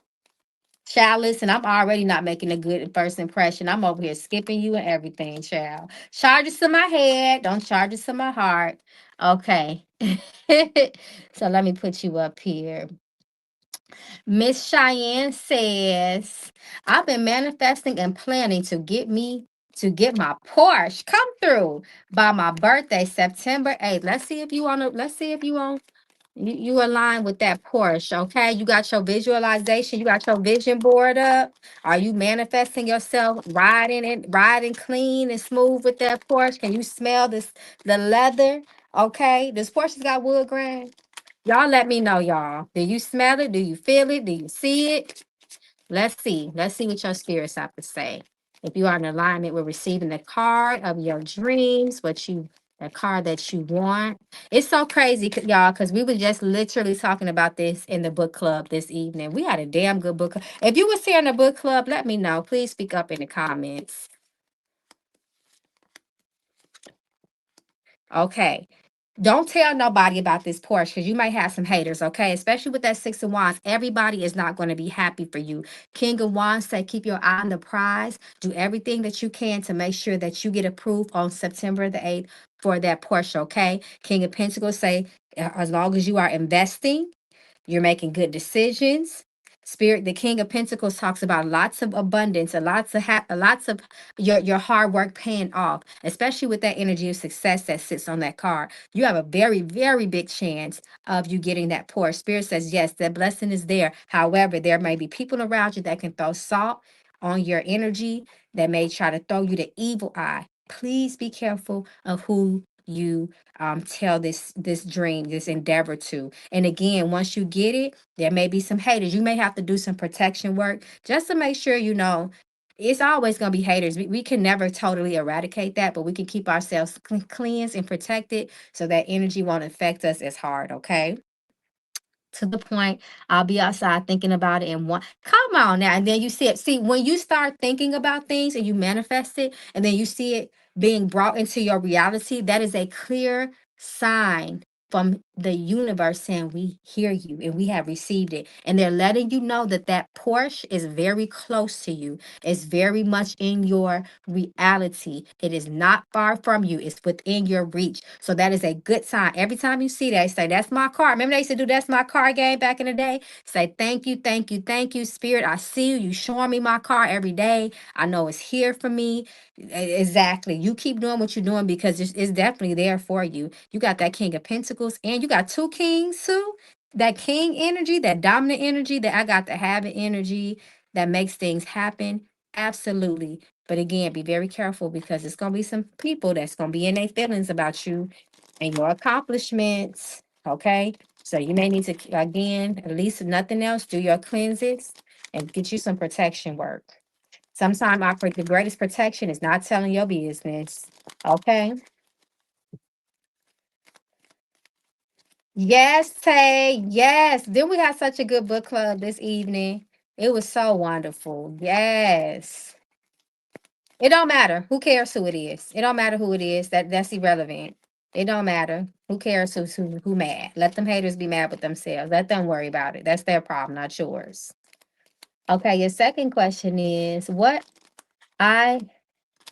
Child, listen, I'm already not making a good first impression. I'm over here skipping you and everything, child. Charges to my head, don't charges to my heart. Okay. So let me put you up here. Miss Cheyenne says, I've been manifesting and planning to get my Porsche come through by my birthday, September 8th. Let's see if you on you align with that Porsche, okay? You got your visualization, you got your vision board up. Are you manifesting yourself riding clean and smooth with that Porsche? Can you smell the leather? Okay, this Porsche's got wood grain. Y'all let me know, y'all. Do you smell it? Do you feel it? Do you see it? Let's see. Let's see what your spirits have to say. If you are in alignment with receiving the card of your dreams, the card that you want. It's so crazy, y'all, because we were just literally talking about this in the book club this evening. We had a damn good book. If you was here in the book club, let me know. Please speak up in the comments. Okay. Don't tell nobody about this Porsche because you might have some haters, okay? Especially with that Six of Wands. Everybody is not going to be happy for you. King of Wands say keep your eye on the prize. Do everything that you can to make sure that you get approved on September the 8th for that Porsche, okay? King of Pentacles say as long as you are investing, you're making good decisions. Spirit, the King of Pentacles talks about lots of abundance, and lots of your hard work paying off, especially with that energy of success that sits on that card. You have a very, very big chance of you getting that pour. Spirit says, yes, that blessing is there. However, there may be people around you that can throw salt on your energy, that may try to throw you the evil eye. Please be careful of who you tell this dream, this endeavor to. And again, once you get it, there may be some haters. You may have to do some protection work just to make sure you know it's always going to be haters. We can never totally eradicate that, but we can keep ourselves cleansed and protected so that energy won't affect us as hard, okay? To the point, I'll be outside thinking about it and come on now. And then you see it. See, when you start thinking about things and you manifest it, and then you see it being brought into your reality, that is a clear sign from the universe saying we hear you and we have received it. And they're letting you know that that Porsche is very close to you. It's very much in your reality. It is not far from you. It's within your reach. So that is a good sign. Every time you see that, say, that's my car. Remember they used to do that's my car game back in the day? Say, thank you, thank you, thank you, Spirit. I see you. You showing me my car every day. I know it's here for me. Exactly. You keep doing what you're doing because it's definitely there for you. You got that King of Pentacles and you got two kings too. That king energy, that dominant energy, that I got the habit energy that makes things happen. Absolutely. But again, be very careful because it's going to be some people that's going to be in their feelings about you and your accomplishments. Okay. So you may need to, again, at least if nothing else, do your cleanses and get you some protection work. Sometimes the greatest protection is not telling your business. Okay. Yes, Tay. Yes. Then we had such a good book club this evening. It was so wonderful. Yes. It don't matter. Who cares who it is? It don't matter who it is. That's irrelevant. It don't matter. Who cares who mad? Let them haters be mad with themselves. Let them worry about it. That's their problem, not yours. Okay, your second question is what I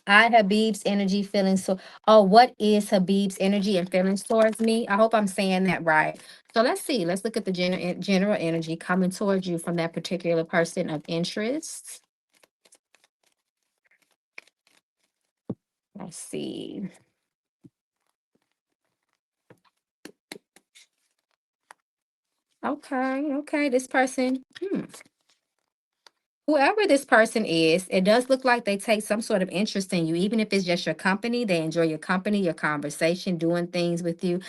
Habib's energy feelings so what is Habib's energy and feelings towards me? I hope I'm saying that right. So let's see. Let's look at the general energy coming towards you from that particular person of interest. Let's see. Okay, okay. This person, whoever this person is, it does look like they take some sort of interest in you, even if it's just your company. They enjoy your company, your conversation, doing things with you.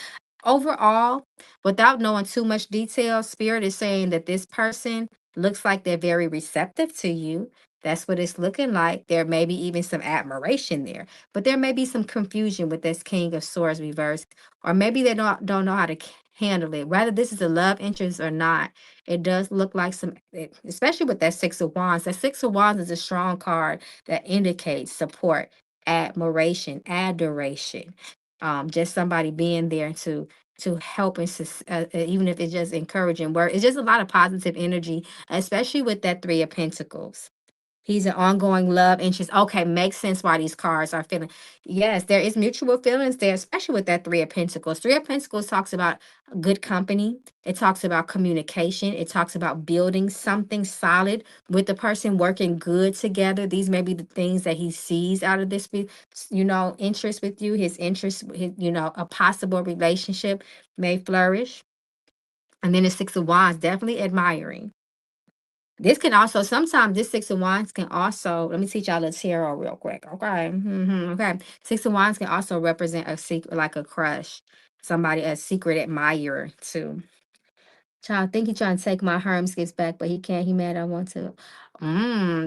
Overall, without knowing too much detail, Spirit is saying that this person looks like they're very receptive to you. That's what it's looking like. There may be even some admiration there, but there may be some confusion with this King of Swords reverse, or maybe they don't know how to handle it. Whether this is a love interest or not, it does look like especially with that Six of Wands. That Six of Wands is a strong card that indicates support, admiration, adoration. Just somebody being there to help and even if it's just encouraging word. It's just a lot of positive energy, especially with that Three of Pentacles. He's an ongoing love interest. Okay, makes sense why these cards are feeling. Yes, there is mutual feelings there, especially with that Three of Pentacles. Three of Pentacles talks about good company. It talks about communication. It talks about building something solid with the person, working good together. These may be the things that he sees out of this, interest with you. His interest, a possible relationship may flourish. And then the Six of Wands, definitely admiring. This can also sometimes this Six of Wands can also let me teach y'all the tarot real quick. Okay. Okay. Six of Wands can also represent a secret, like a crush, somebody, a secret admirer too. Child, I think he trying to take my Hermes gifts back, but he can't. He mad I want to.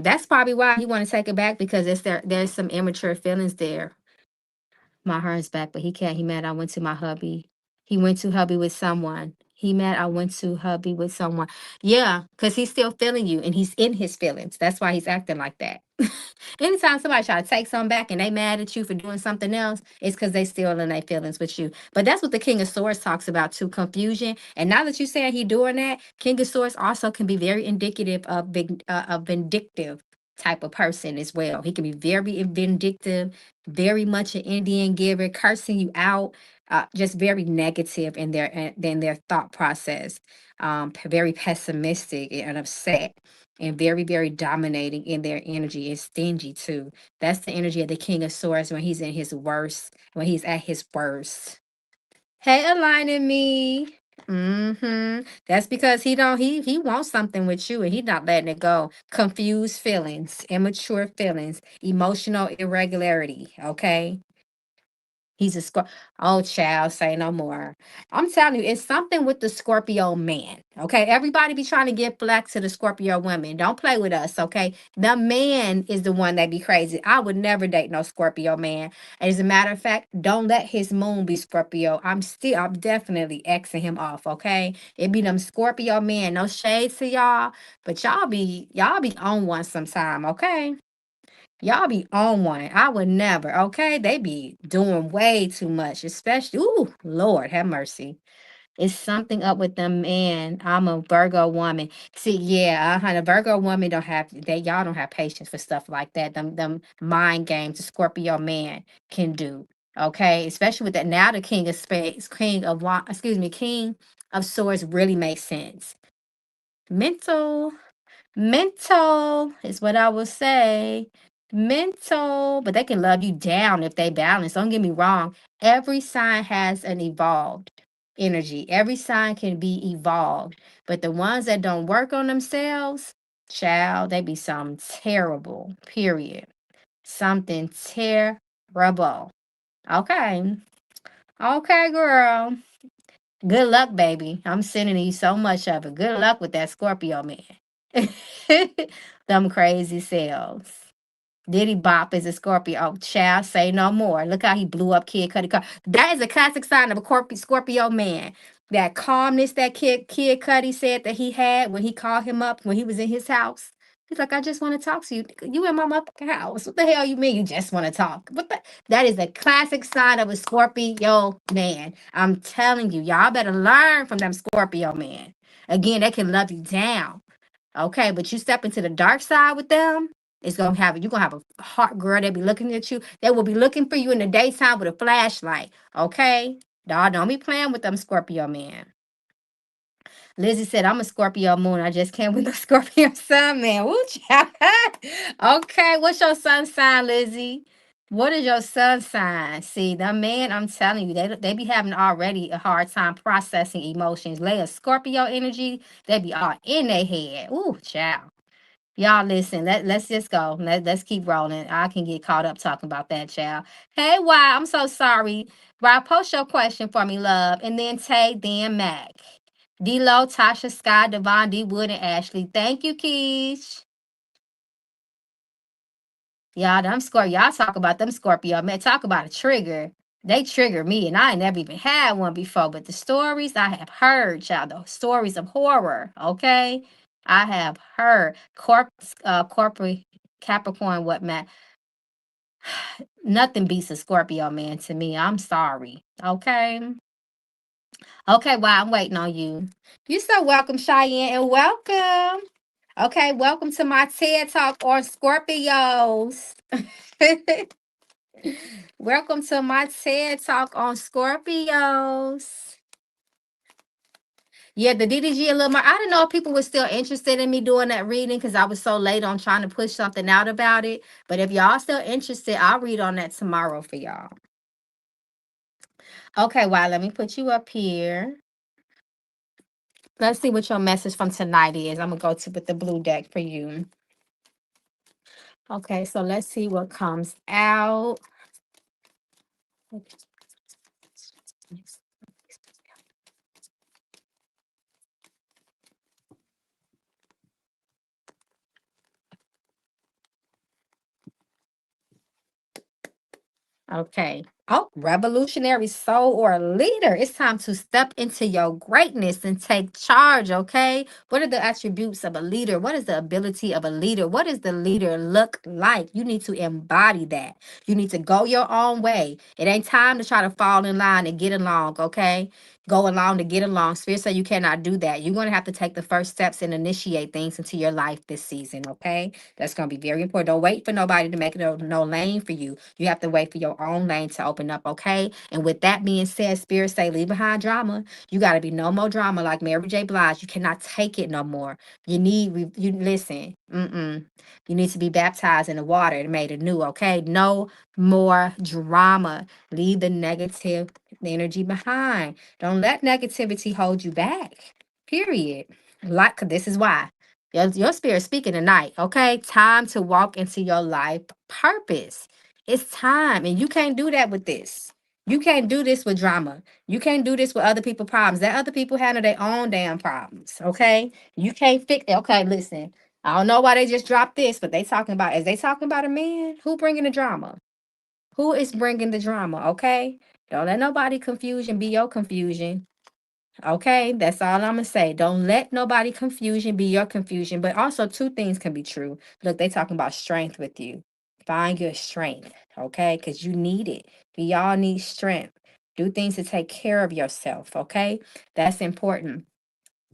That's probably why he want to take it back because there's some immature feelings there. My Hermes back, but he can't. He mad I went to my hubby. He went to hubby with someone. He mad I went to hubby with someone. Yeah, because he's still feeling you and he's in his feelings. That's why he's acting like that. Anytime somebody try to take something back and they mad at you for doing something else, it's because they still in their feelings with you. But that's what the King of Swords talks about too, confusion. And now that you're saying he doing that, King of Swords also can be very indicative of a vindictive type of person as well. He can be very vindictive, very much an Indian giver, cursing you out, just very negative in their thought process, very pessimistic and upset, and very very dominating in their energy and stingy too. That's the energy of the King of Swords when he's in his worst, when he's at his worst. Hey, aligning me. That's because he wants something with you and he's not letting it go. Confused feelings, immature feelings, emotional irregularity. Okay. He's a Scorpio. Oh, child, say no more. I'm telling you, it's something with the Scorpio man. Okay. Everybody be trying to get flack to the Scorpio women. Don't play with us. Okay. The man is the one that be crazy. I would never date no Scorpio man. As a matter of fact, don't let his moon be Scorpio. I'm definitely Xing him off. Okay. It be them Scorpio men. No shade to y'all, but y'all be on one sometime. Okay. Y'all be on one. I would never. Okay. They be doing way too much, especially, ooh, Lord have mercy. It's something up with them, man. I'm a Virgo woman. See, yeah, the Virgo woman y'all don't have patience for stuff like that. Them mind games the Scorpio man can do. Okay. Especially with that. Now the King of Spades, King of Swords really makes sense. Mental. Mental is what I would say. Mental, but they can love you down if they balance. Don't get me wrong. Every sign has an evolved energy. Every sign can be evolved. But the ones that don't work on themselves, child, they be something terrible. Period. Something terrible. Okay. Okay, girl. Good luck, baby. I'm sending you so much of it. Good luck with that Scorpio man. Them crazy selves. Diddy Bop is a Scorpio. Oh, child, say no more. Look how he blew up Kid Cudi car. That is a classic sign of a Scorpio man. That calmness that Kid Cudi said that he had when he called him up when he was in his house. He's like, I just want to talk to you. You in my motherfucking house. What the hell you mean you just want to talk? That is a classic sign of a Scorpio man. I'm telling you, y'all better learn from them Scorpio man. Again, they can love you down. Okay, but you step into the dark side with them, you're gonna have a hot girl. They'll be looking at you. They will be looking for you in the daytime with a flashlight. Okay? Dog, don't be playing with them Scorpio man. Lizzie said, I'm a Scorpio moon. I just can't with the Scorpio sun, man. Woo, child. Okay, what's your sun sign, Lizzie? What is your sun sign? See, the man, I'm telling you, they be having already a hard time processing emotions. Lay a Scorpio energy, they be all in their head. Ooh, child. Y'all listen, let's just go. Let's keep rolling. I can get caught up talking about that, child. Hey, why? I'm so sorry. Why, post your question for me, love. And then Tay, then Mac. D-Lo, Tasha, Sky, Devon, D. Wood, and Ashley. Thank you, Keish. Y'all talk about them Scorpio. Man, talk about a trigger. They trigger me, and I ain't never even had one before. But the stories I have heard, child, the stories of horror, okay? I have heard. Corporate Capricorn, what, Matt? Nothing beats a Scorpio, man, to me. I'm sorry, okay? Okay, well, I'm waiting on you. You're so welcome, Cheyenne, and welcome. Okay, welcome to my TED Talk on Scorpios. Welcome to my TED Talk on Scorpios. Yeah, the DDG a little more. I didn't know if people were still interested in me doing that reading because I was so late on trying to push something out about it. But if y'all still interested, I'll read on that tomorrow for y'all. Okay, well, let me put you up here. Let's see what your message from tonight is. I'm gonna go to with the blue deck for you. Okay, so let's see what comes out. Okay. Oh, revolutionary soul or leader. It's time to step into your greatness and take charge. Okay. What are the attributes of a leader? What is the ability of a leader? What does the leader look like? You need to embody that. You need to go your own way. It ain't time to try to fall in line and get along. Okay. Go along to get along. Spirit said you cannot do that. You're going to have to take the first steps and initiate things into your life this season. Okay. That's going to be very important. Don't wait for nobody to make no lane for you. You have to wait for your own lane to open up, okay? And with that being said, Spirit say, leave behind drama. You got to be no more drama like Mary J. Blige. You cannot take it no more. You listen. You need to be baptized in the water and made anew, okay? No more drama. Leave the negative energy behind. Don't let negativity hold you back. Period. Like, 'cause this is why. Your spirit speaking tonight, okay? Time to walk into your life purpose. It's time, and you can't do that with this. You can't do this with drama. You can't do this with other people' problems. That other people handle their own damn problems, okay? You can't fix. Okay, listen. I don't know why they just dropped this, but they talking about. Is they talking about a man? Who bringing the drama? Who is bringing the drama? Okay, don't let nobody confusion be your confusion. Okay, that's all I'm gonna say. Don't let nobody confusion be your confusion. But also, two things can be true. Look, they talking about strength with you. Find your strength, okay? Because you need it. We all need strength. Do things to take care of yourself, okay? That's important.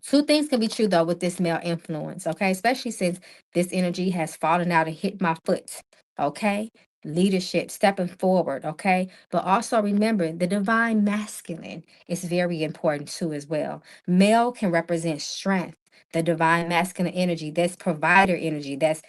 Two things can be true though with this male influence, okay? Especially since this energy has fallen out and hit my foot, okay? Leadership, stepping forward, okay? But also remember the divine masculine is very important too, as well. Male can represent strength, the divine masculine energy, that's provider energy, that's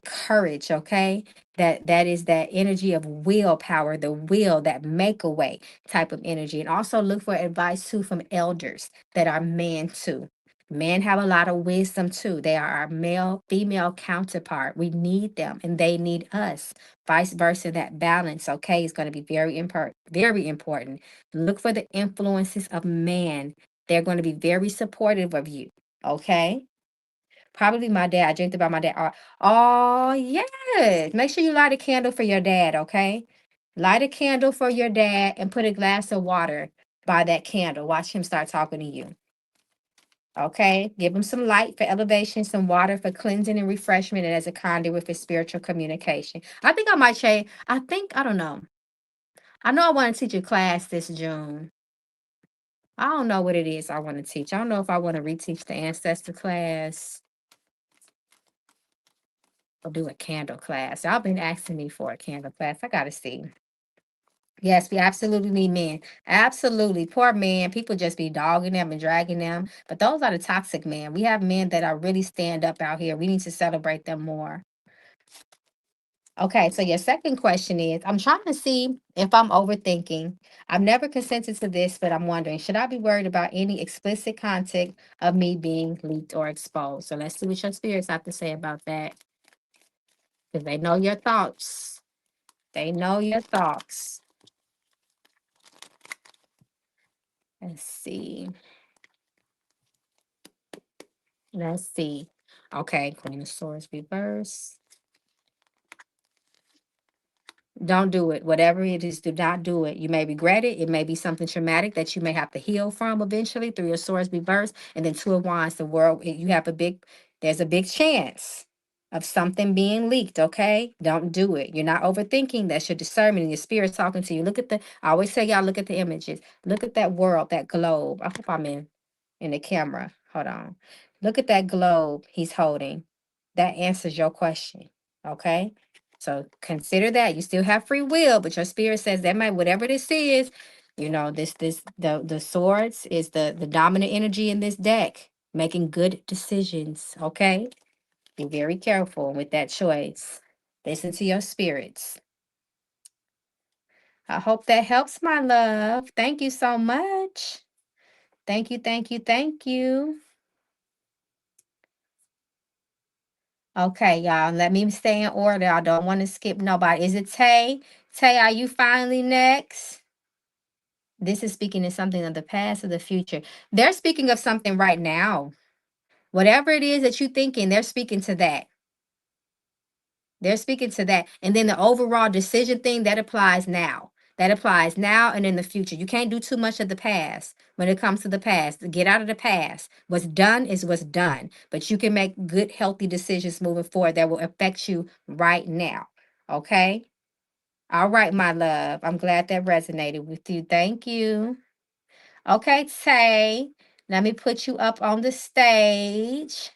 courage, okay? That is that energy of willpower, the will that make a way type of energy. And also look for advice too from elders that are men too. Men have a lot of wisdom too. They are our male, female counterpart. We need them and they need us. Vice versa, that balance, okay, is going to be very important. Look for the influences of men. They're going to be very supportive of you, okay? Probably my dad. I dreamed about my dad. Oh, yes. Make sure you light a candle for your dad, okay? Light a candle for your dad and put a glass of water by that candle. Watch him start talking to you. Okay, give him some light for elevation, some water for cleansing and refreshment, and as a conduit for spiritual communication. I think I might change. I don't know. I know I want to teach a class this June. I don't know what it is I want to teach. I don't know if I want to reteach the ancestor class or do a candle class. Y'all been asking me for a candle class. I gotta see. Yes, we absolutely need men. Absolutely. Poor men. People just be dogging them and dragging them. But those are the toxic men. We have men that are really stand up out here. We need to celebrate them more. Okay, so your second question is, I'm trying to see if I'm overthinking. I've never consented to this, but I'm wondering, should I be worried about any explicit content of me being leaked or exposed? So let's see what your spirits have to say about that. Because they know your thoughts. They know your thoughts. Let's see. Let's see. Okay, Queen of Swords reverse. Don't do it. Whatever it is, do not do it. You may regret it. It may be something traumatic that you may have to heal from eventually through your swords reverse. And then Two of Wands, the world, you have there's a big chance of something being leaked, okay? Don't do it. You're not overthinking. That's your discernment and your spirit's talking to you. I always say y'all look at the images. Look at that world, that globe. I hope I'm in the camera. Hold on. Look at that globe he's holding. That answers your question, okay? So consider that you still have free will, but your spirit says that might whatever this is, the swords is the dominant energy in this deck, making good decisions. Okay, be very careful with that choice. Listen to your spirits. I hope that helps, my love. Thank you so much. Thank you, thank you, thank you. Okay, y'all, let me stay in order. I don't want to skip nobody. Is it Taye? Taye, are you finally next? This is speaking of something of the past or the future. They're speaking of something right now. Whatever it is that you're thinking, they're speaking to that. They're speaking to that. And then the overall decision thing that applies now. That applies now and in the future. You can't do too much of the past when it comes to the past. Get out of the past. What's done is what's done. But you can make good, healthy decisions moving forward that will affect you right now. Okay? All right, my love. I'm glad that resonated with you. Thank you. Okay, Tay, let me put you up on the stage.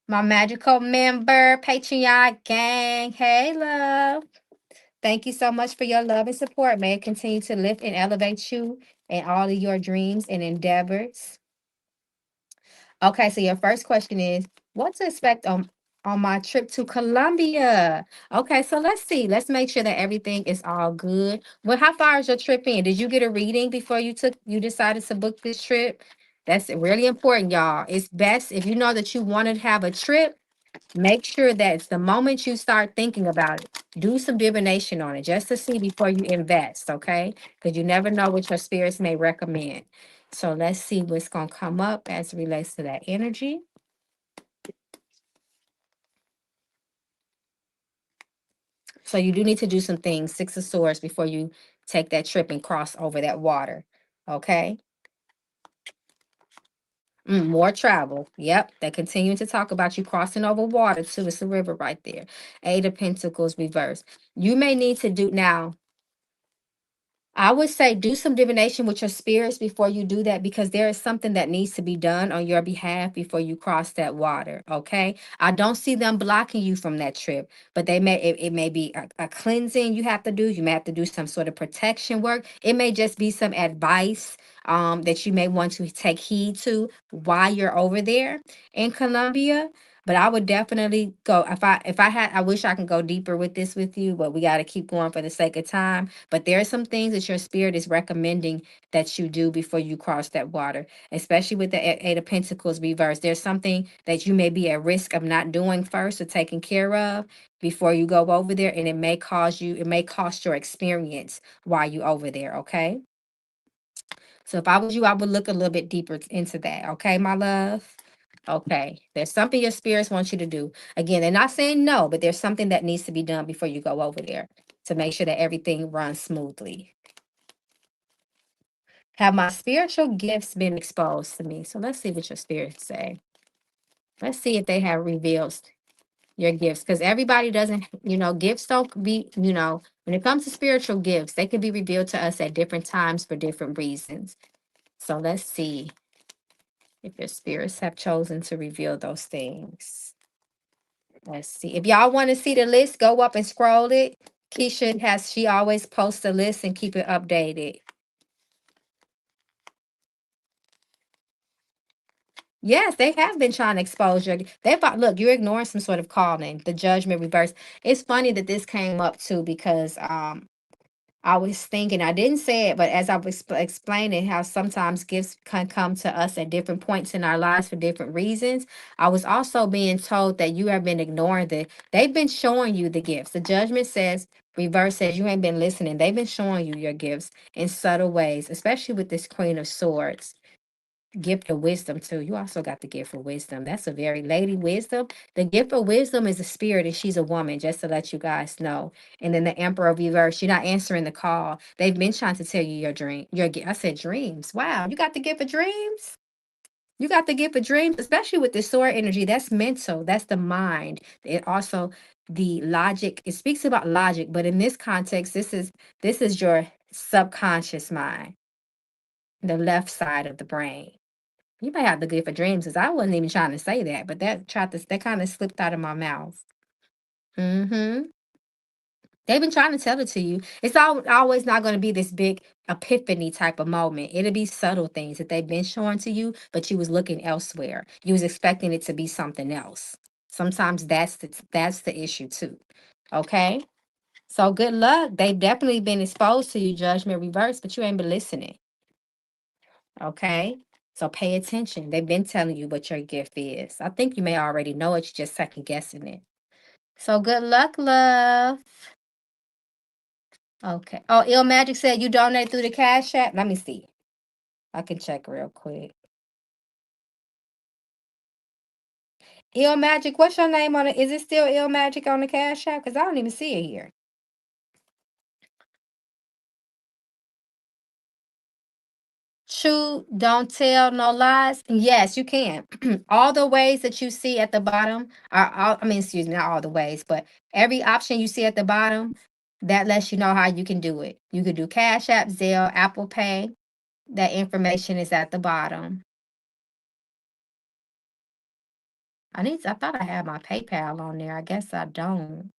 My magical member, Patreon gang. Hey, love. Thank you so much for your love and support. May it continue to lift and elevate you in all of your dreams and endeavors. Okay, so your first question is what to expect on my trip to Colombia. Okay, so let's see. Let's make sure that everything is all good. Well, how far is your trip in? Did you get a reading before you decided to book this trip? That's really important, y'all. It's best if you know that you want to have a trip, make sure that it's the moment you start thinking about it. Do some divination on it just to see before you invest, okay? Because you never know what your spirits may recommend. So let's see what's going to come up as it relates to that energy. So you do need to do some things, Six of Swords, before you take that trip and cross over that water. Okay. More travel. Yep. They're continuing to talk about you crossing over water too. It's a river right there. Eight of Pentacles reverse. You may need to do now. I would say do some divination with your spirits before you do that because there is something that needs to be done on your behalf before you cross that water. Okay. I don't see them blocking you from that trip, but it may be a cleansing you have to do. You may have to do some sort of protection work. It may just be some advice that you may want to take heed to while you're over there in Colombia. But I would definitely go if I had I wish I can go deeper with this with you, but we got to keep going for the sake of time. But there are some things that your spirit is recommending that you do before you cross that water, especially with the Eight of Pentacles reverse. There's something that you may be at risk of not doing first or taking care of before you go over there, and it may cost your experience while you over there, okay? So if I was you, I would look a little bit deeper into that. Okay, my love? Okay. There's something your spirits want you to do. Again, they're not saying no, but there's something that needs to be done before you go over there to make sure that everything runs smoothly. Have my spiritual gifts been exposed to me? So let's see what your spirits say. Let's see if they have revealed your gifts, because everybody doesn't, gifts don't be, when it comes to spiritual gifts, they can be revealed to us at different times for different reasons. So let's see if your spirits have chosen to reveal those things. Let's see. If y'all want to see the list, go up and scroll it. She always posts a list and keep it updated. Yes, they have been trying to expose you. Look, you're ignoring some sort of calling, the judgment reverse. It's funny that this came up too, because I was thinking, I didn't say it, but as I was explaining how sometimes gifts can come to us at different points in our lives for different reasons, I was also being told that you have been ignoring they've been showing you the gifts. The judgment says, reverse says you ain't been listening. They've been showing you your gifts in subtle ways, especially with this Queen of Swords. Gift of wisdom too. You also got the gift of wisdom. That's a very lady wisdom. The gift of wisdom is a spirit, and she's a woman, just to let you guys know. And then the Emperor reverse, you're not answering the call. They've been trying to tell you your dream. I said dreams. Wow, you got the gift of dreams. You got the gift of dreams, especially with the sword energy. That's mental. That's the mind. It also the logic. It speaks about logic, but in this context, this is your subconscious mind, the left side of the brain. You may have the gift of dreams, because I wasn't even trying to say that, but that kind of slipped out of my mouth. Mm-hmm. They've been trying to tell it to you. It's always not going to be this big epiphany type of moment. It'll be subtle things that they've been showing to you, but you was looking elsewhere. You was expecting it to be something else. Sometimes that's the issue too. Okay. So good luck. They've definitely been exposed to you, judgment reverse, but you ain't been listening. Okay. So pay attention. They've been telling you what your gift is. I think you may already know it. You're just second guessing it. So good luck, love. Okay. Oh, Ill Magic said you donate through the Cash App. Let me see. I can check real quick. Ill Magic, what's your name on it? Is it still Ill Magic on the Cash App? Because I don't even see it here. True, don't tell no lies. Yes, you can. All the ways that you see at the bottom excuse me, not all the ways, but every option you see at the bottom, that lets you know how you can do it. You could do Cash App, Zelle, Apple Pay. That information is at the bottom. I thought I had my PayPal on there. I guess I don't.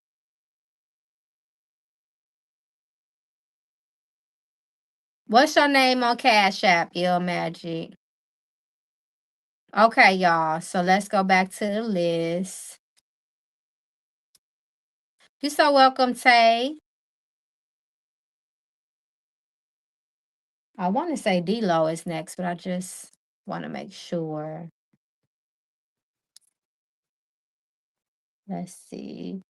What's your name on Cash App, Ill Magic? Okay, y'all. So let's go back to the list. You're so welcome, Taye. I want to say D-Lo is next, but I just want to make sure. Let's see.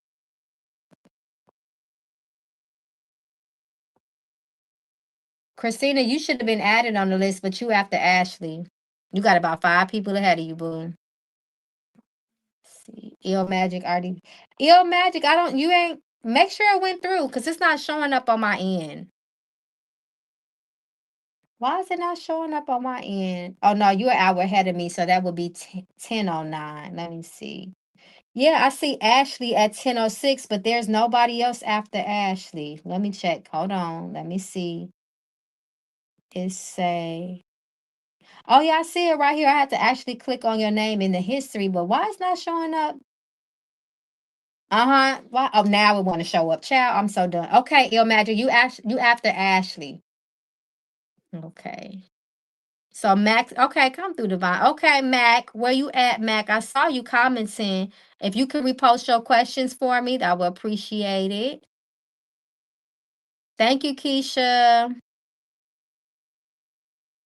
Christina, you should have been added on the list, but you after Ashley. You got about 5 people ahead of you, boo. Let's see. Ill Magic already. Ill Magic, you ain't, make sure it went through, because it's not showing up on my end. Why is it not showing up on my end? Oh, no, you're an hour ahead of me, so that would be 10:09. Let me see. Yeah, I see Ashley at 10:06, but there's nobody else after Ashley. Let me check. Hold on. Let me see. It say, oh yeah, I see it right here. I had to actually click on your name in the history, but why is not showing up? Uh-huh. Why? Oh, now it want to show up. Child, I'm so done. Okay, Il Magic, you after Ashley. Okay. So Mac, okay, come through Devon. Okay, Mac, where you at, Mac? I saw you commenting. If you could repost your questions for me, I would appreciate it. Thank you, Kesha.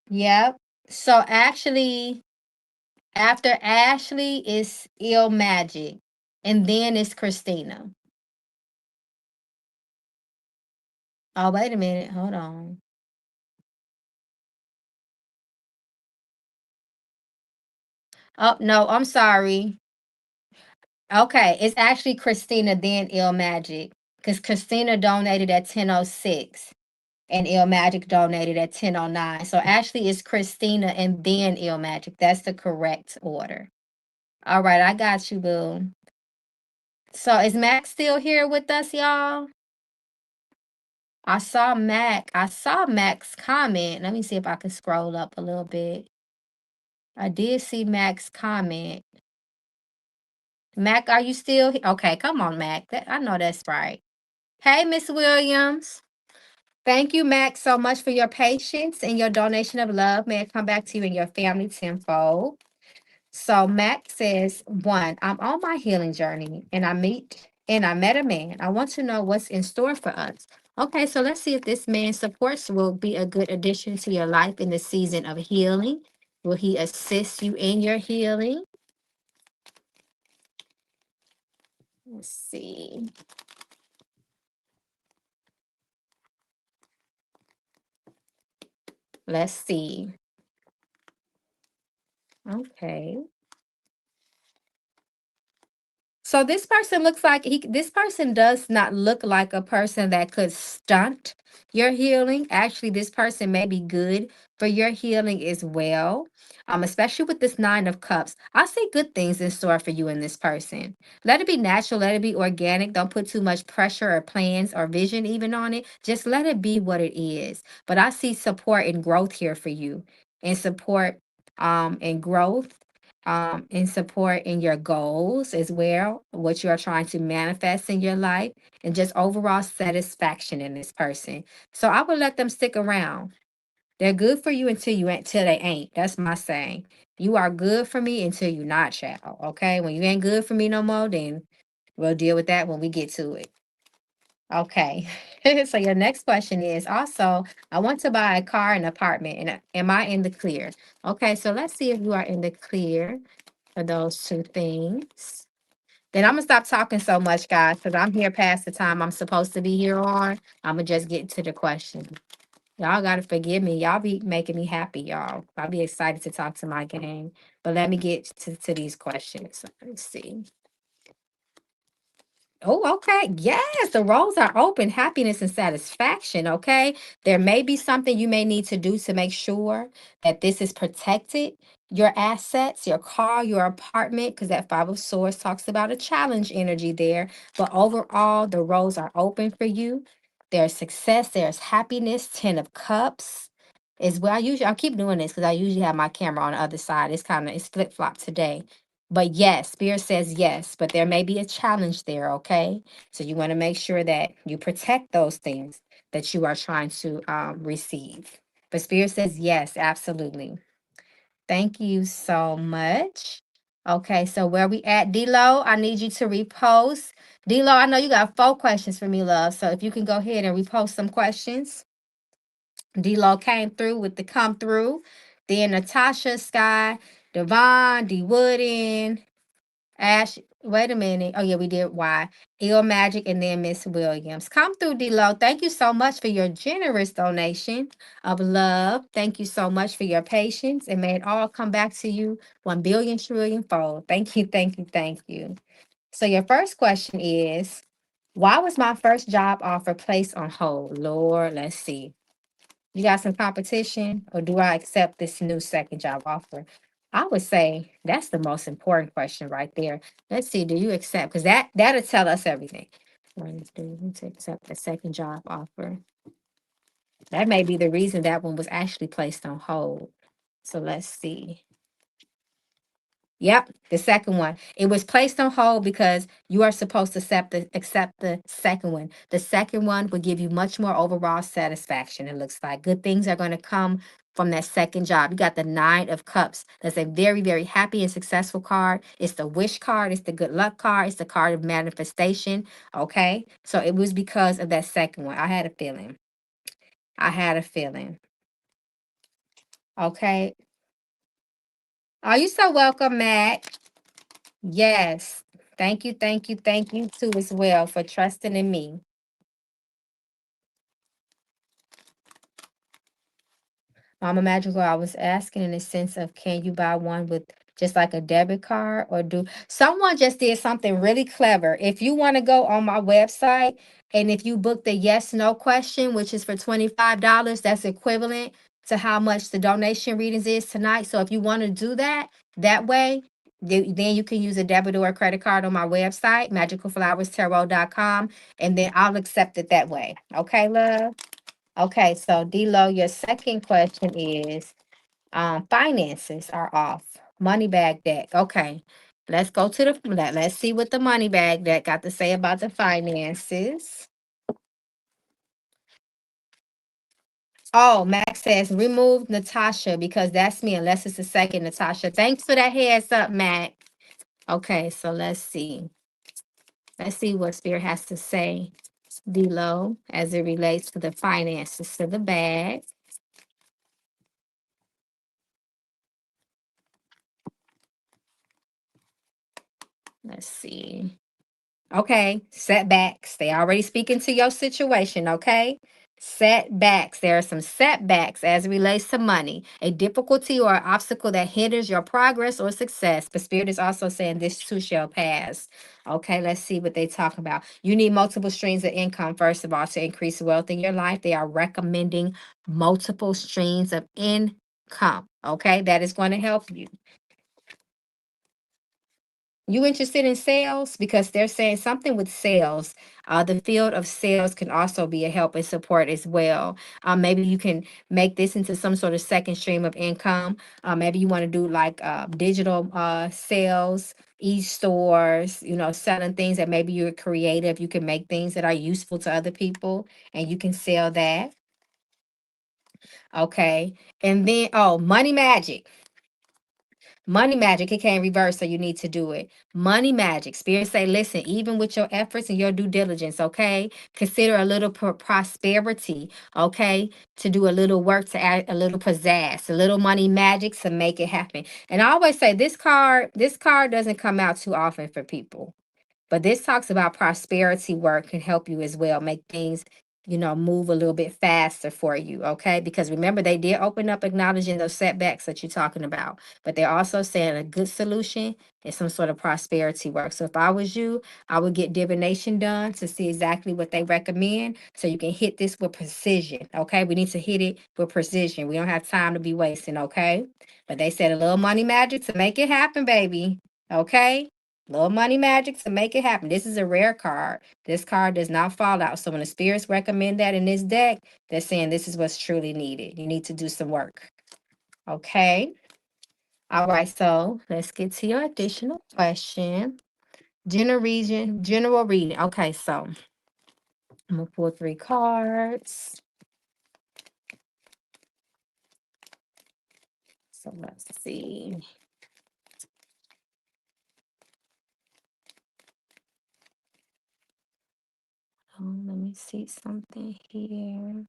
Yep. So actually, after Ashley is Ill Magic, and then it's Christina. Oh, wait a minute. Hold on. Oh, no, I'm sorry. Okay, it's actually Christina, then Ill Magic. Because Christina donated at 10:06 and Ill Magic donated at 10:09. So actually it's Christina and then Ill Magic. That's the correct order. All right, I got you, boo. So is Max still here with us, y'all? I saw Max comment. Let me see if I can scroll up a little bit. I did see Max comment. Mac, are you still okay? Come on, Mac. I know that's right. Hey, Miss Williams. Thank you, Max, so much for your patience and your donation of love. May it come back to you and your family tenfold. So Max says, one, I'm on my healing journey and I met a man. I want to know what's in store for us. Okay, so let's see if this man's supports will be a good addition to your life in the season of healing. Will he assist you in your healing? Let's see. Let's see. Okay. So this person looks like this person does not look like a person that could stunt your healing. Actually, this person may be good for your healing as well. Especially with this 9 of Cups. I see good things in store for you and this person. Let it be natural, let it be organic. Don't put too much pressure or plans or vision even on it. Just let it be what it is. But I see support and growth here for you. And support and growth and support in your goals as well, what you are trying to manifest in your life, and just overall satisfaction in this person. So I would let them stick around. They're good for you until they ain't. That's my saying. You are good for me until you not, child. Okay. When you ain't good for me no more, then we'll deal with that when we get to it. Okay. So your next question is also, I want to buy a car and apartment, and am I in the clear? Okay, so let's see if you are in the clear for those two things. Then I'm gonna stop talking so much, guys, because I'm here past the time I'm supposed to be here on. I'm gonna just get to the question. Y'all gotta forgive me. Y'all be making me happy, y'all. I'll be excited to talk to my gang. But let me get to these questions. Let's see. Oh, okay. Yes, the roles are open, happiness and satisfaction. Okay. There may be something you may need to do to make sure that this is protected. Your assets, your car, your apartment, because that 5 of Swords talks about a challenge energy there. But overall, the roles are open for you. There's success, there's happiness, 10 of Cups. Is well, I keep doing this because I usually have my camera on the other side. It's flip-flop today. But yes, Spirit says yes, but there may be a challenge there, okay? So you want to make sure that you protect those things that you are trying to receive. But Spirit says yes, absolutely. Thank you so much. Okay, so where we at, D-Lo? I need you to repost. D-Lo, I know you got 4 questions for me, love. So if you can go ahead and repost some questions. D-Lo came through with the come through. Then Natasha, Sky, Devon, D Wooden, Ash, wait a minute. Oh, yeah, we did Y. Ill Magic and then Miss Williams. Come through, D-Lo. Thank you so much for your generous donation of love. Thank you so much for your patience. And may it all come back to you 1 billion trillion fold. Thank you, thank you, thank you. So your first question is, why was my first job offer placed on hold? Lord, let's see. You got some competition, or do I accept this new second job offer? I would say that's the most important question right there. Let's see, do you accept? Because that'll tell us everything. Do you to accept the second job offer? That may be the reason that one was actually placed on hold. So let's see. Yep, the second one. It was placed on hold because you are supposed to accept the second one. The second one will give you much more overall satisfaction. It looks like good things are going to come from that second job. You got the Nine of Cups. That's a very, very happy and successful card. It's the wish card. It's the good luck card. It's the card of manifestation. Okay. So it was because of that second one. I had a feeling. I had a feeling. Okay. Are you so welcome, Matt? Yes. Thank you, thank you, thank you too as well for trusting in me. Mama Magical, I was asking in the sense of can you buy one with just like a debit card or do someone just did something really clever. If you want to go on my website and if you book the yes no question, which is for $25, that's equivalent to how much the donation readings is tonight. So if you want to do that that way, then you can use a debit or a credit card on my website, magicalflowerstarot.com, and then I'll accept it that way. Okay, love? Okay, so D-Lo, your second question is finances are off. Money bag deck. Okay. Let's go to let's see what the money bag deck got to say about the finances. Oh, Max says remove Natasha because that's me unless it's the second Natasha. Thanks for that heads up, Mac. Okay, so let's see. Let's see what Spirit has to say, D-Lo, as it relates to the finances to the bag. Let's see. Okay, setbacks. They already speaking to your situation, okay? Setbacks. There are some setbacks as it relates to money, a difficulty or obstacle that hinders your progress or success. But Spirit is also saying this too shall pass. Okay, let's see what they talk about. You need multiple streams of income, first of all, to increase wealth in your life. They are recommending multiple streams of income. Okay, that is going to help you. You interested in sales? Because they're saying something with sales. The field of sales can also be a help and support as well. Maybe you can make this into some sort of second stream of income. Maybe you want to do like digital sales, e-stores, selling things that maybe you're creative. You can make things that are useful to other people and you can sell that. Okay. And then, oh, money magic. Money magic, it can't reverse, so you need to do it. Money magic. Spirit say, listen, even with your efforts and your due diligence, okay? Consider a little prosperity, okay? To do a little work to add a little pizzazz, a little money magic to make it happen. And I always say this card doesn't come out too often for people. But this talks about prosperity work can help you as well, make things, move a little bit faster for you, okay? Because remember, they did open up acknowledging those setbacks that you're talking about, but they're also saying a good solution is some sort of prosperity work. So if I was you, I would get divination done to see exactly what they recommend so you can hit this with precision, okay? We need to hit it with precision. We don't have time to be wasting, okay? But they said a little money magic to make it happen, baby, okay? Little money magic to make it happen. This is a rare card. This card does not fall out. So when the spirits recommend that in this deck, they're saying this is what's truly needed. You need to do some work. Okay. All right. So let's get to your additional question. General reading. Okay. So I'm going to pull 3 cards. So let's see. Oh, let me see something here.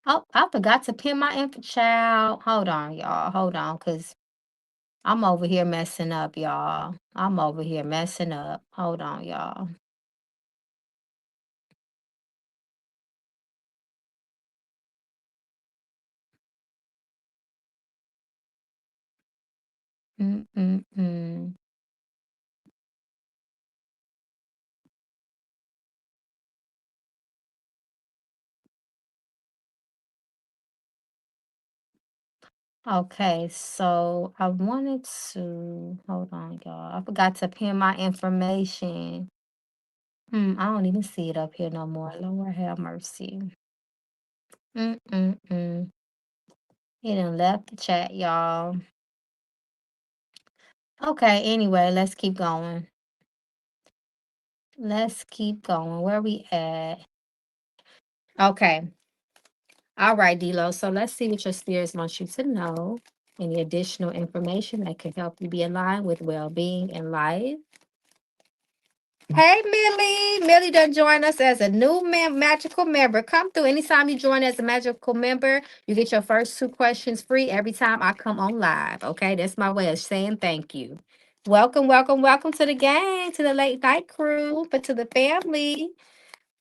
Oh, I forgot to pin my infant child. Hold on, y'all. Hold on, because I'm over here messing up, y'all. I'm over here messing up. Hold on, y'all. Mm-mm-mm. Okay, so I wanted to hold on, y'all. I forgot to pin my information. I don't even see it up here no more. Lord have mercy. Mm-mm-mm. It done left the chat, y'all. Okay, anyway, let's keep going. Let's keep going. Where we at? Okay. All right, D'Lo. So let's see what your spirits want you to know. Any additional information that could help you be aligned with well-being in life. Hey, Millie. Millie done join us as a new magical member. Come through. Anytime you join as a magical member, you get your first two questions free every time I come on live. Okay, that's my way of saying thank you. Welcome, welcome, welcome to the gang, to the late night crew, but to the family.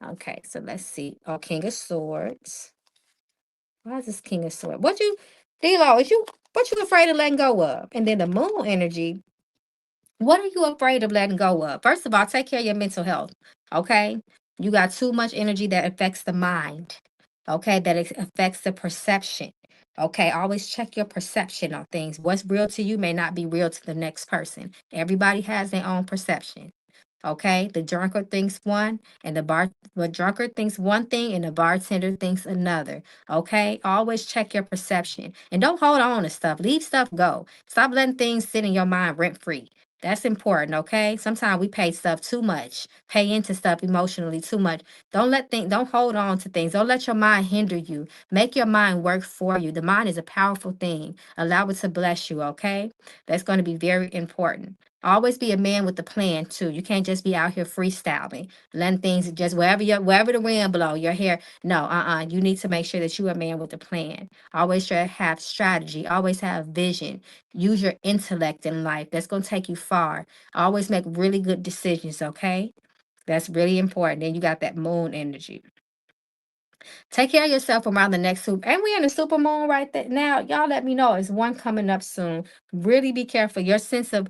Okay, so let's see. Oh, King of Swords. Why is this King of Swords? What you, D-Lo, what you afraid of letting go of? And then the moon energy. What are you afraid of letting go of? First of all, take care of your mental health. Okay. You got too much energy that affects the mind. Okay. That affects the perception. Okay. Always check your perception on things. What's real to you may not be real to the next person. Everybody has their own perception. Okay, the drunkard thinks one, and the drunkard thinks one thing, and the bartender thinks another. Okay, always check your perception and don't hold on to stuff. Leave stuff go. Stop letting things sit in your mind rent free. That's important. Okay, sometimes we pay stuff too much, pay into stuff emotionally too much. Don't hold on to things. Don't let your mind hinder you. Make your mind work for you. The mind is a powerful thing. Allow it to bless you. Okay, that's going to be very important. Always be a man with a plan too. You can't just be out here freestyling, letting things just wherever the wind blow, your hair. No, You need to make sure that you're a man with a plan. Always try to have strategy. Always have vision. Use your intellect in life. That's gonna take you far. Always make really good decisions, okay? That's really important. Then you got that moon energy. Take care of yourself around the next super. And we in the super moon right there now. Y'all let me know. It's one coming up soon. Really be careful. Your sense of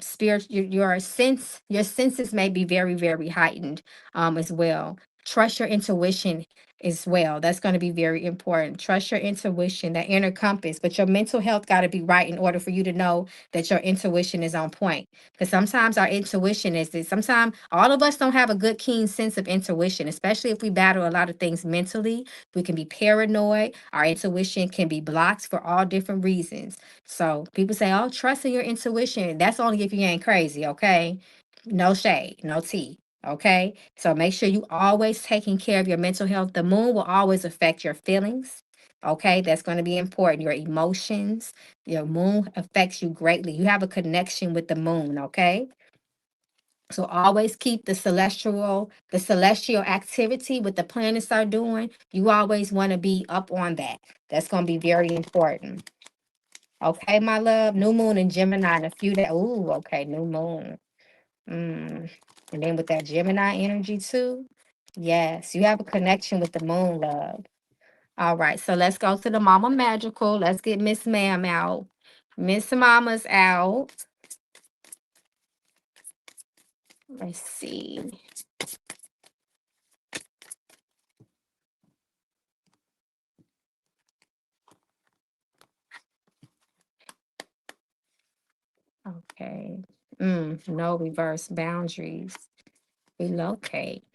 spirit, your senses may be very, very heightened as well. Trust your intuition as well. That's going to be very important. Trust your intuition, that inner compass. But your mental health got to be right in order for you to know that your intuition is on point. Because sometimes our intuition is this. Sometimes all of us don't have a good, keen sense of intuition, especially if we battle a lot of things mentally. We can be paranoid. Our intuition can be blocked for all different reasons. So people say, oh, trust in your intuition. That's only if you ain't crazy, okay? No shade, no tea. Okay. So make sure you always taking care of your mental health. The moon will always affect your feelings. Okay. That's going to be important. Your emotions. Your moon affects you greatly. You have a connection with the moon. Okay. So always keep the celestial activity with the planets are doing. You always want to be up on that. That's going to be very important. Okay, my love. New moon in Gemini in a few days. Ooh, okay, new moon. Mm. And then with that Gemini energy too. Yes, you have a connection with the moon, love. All right, so let's go to the Mama Magical. Let's get Miss Ma'am out. Miss Mama's out. Let's see. Okay. No reverse boundaries. Relocate.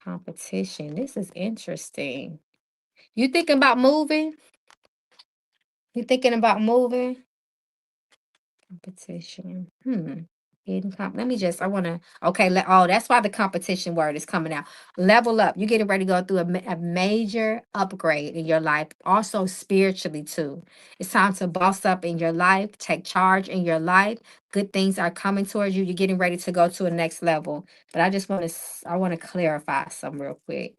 Competition. This is interesting. You thinking about moving? You thinking about moving? Competition. Let me just, I want to, okay. That's why the competition word is coming out. Level up. You're getting ready to go through a major upgrade in your life. Also spiritually too. It's time to boss up in your life, take charge in your life. Good things are coming towards you. You're getting ready to go to a next level. But I want to clarify some real quick.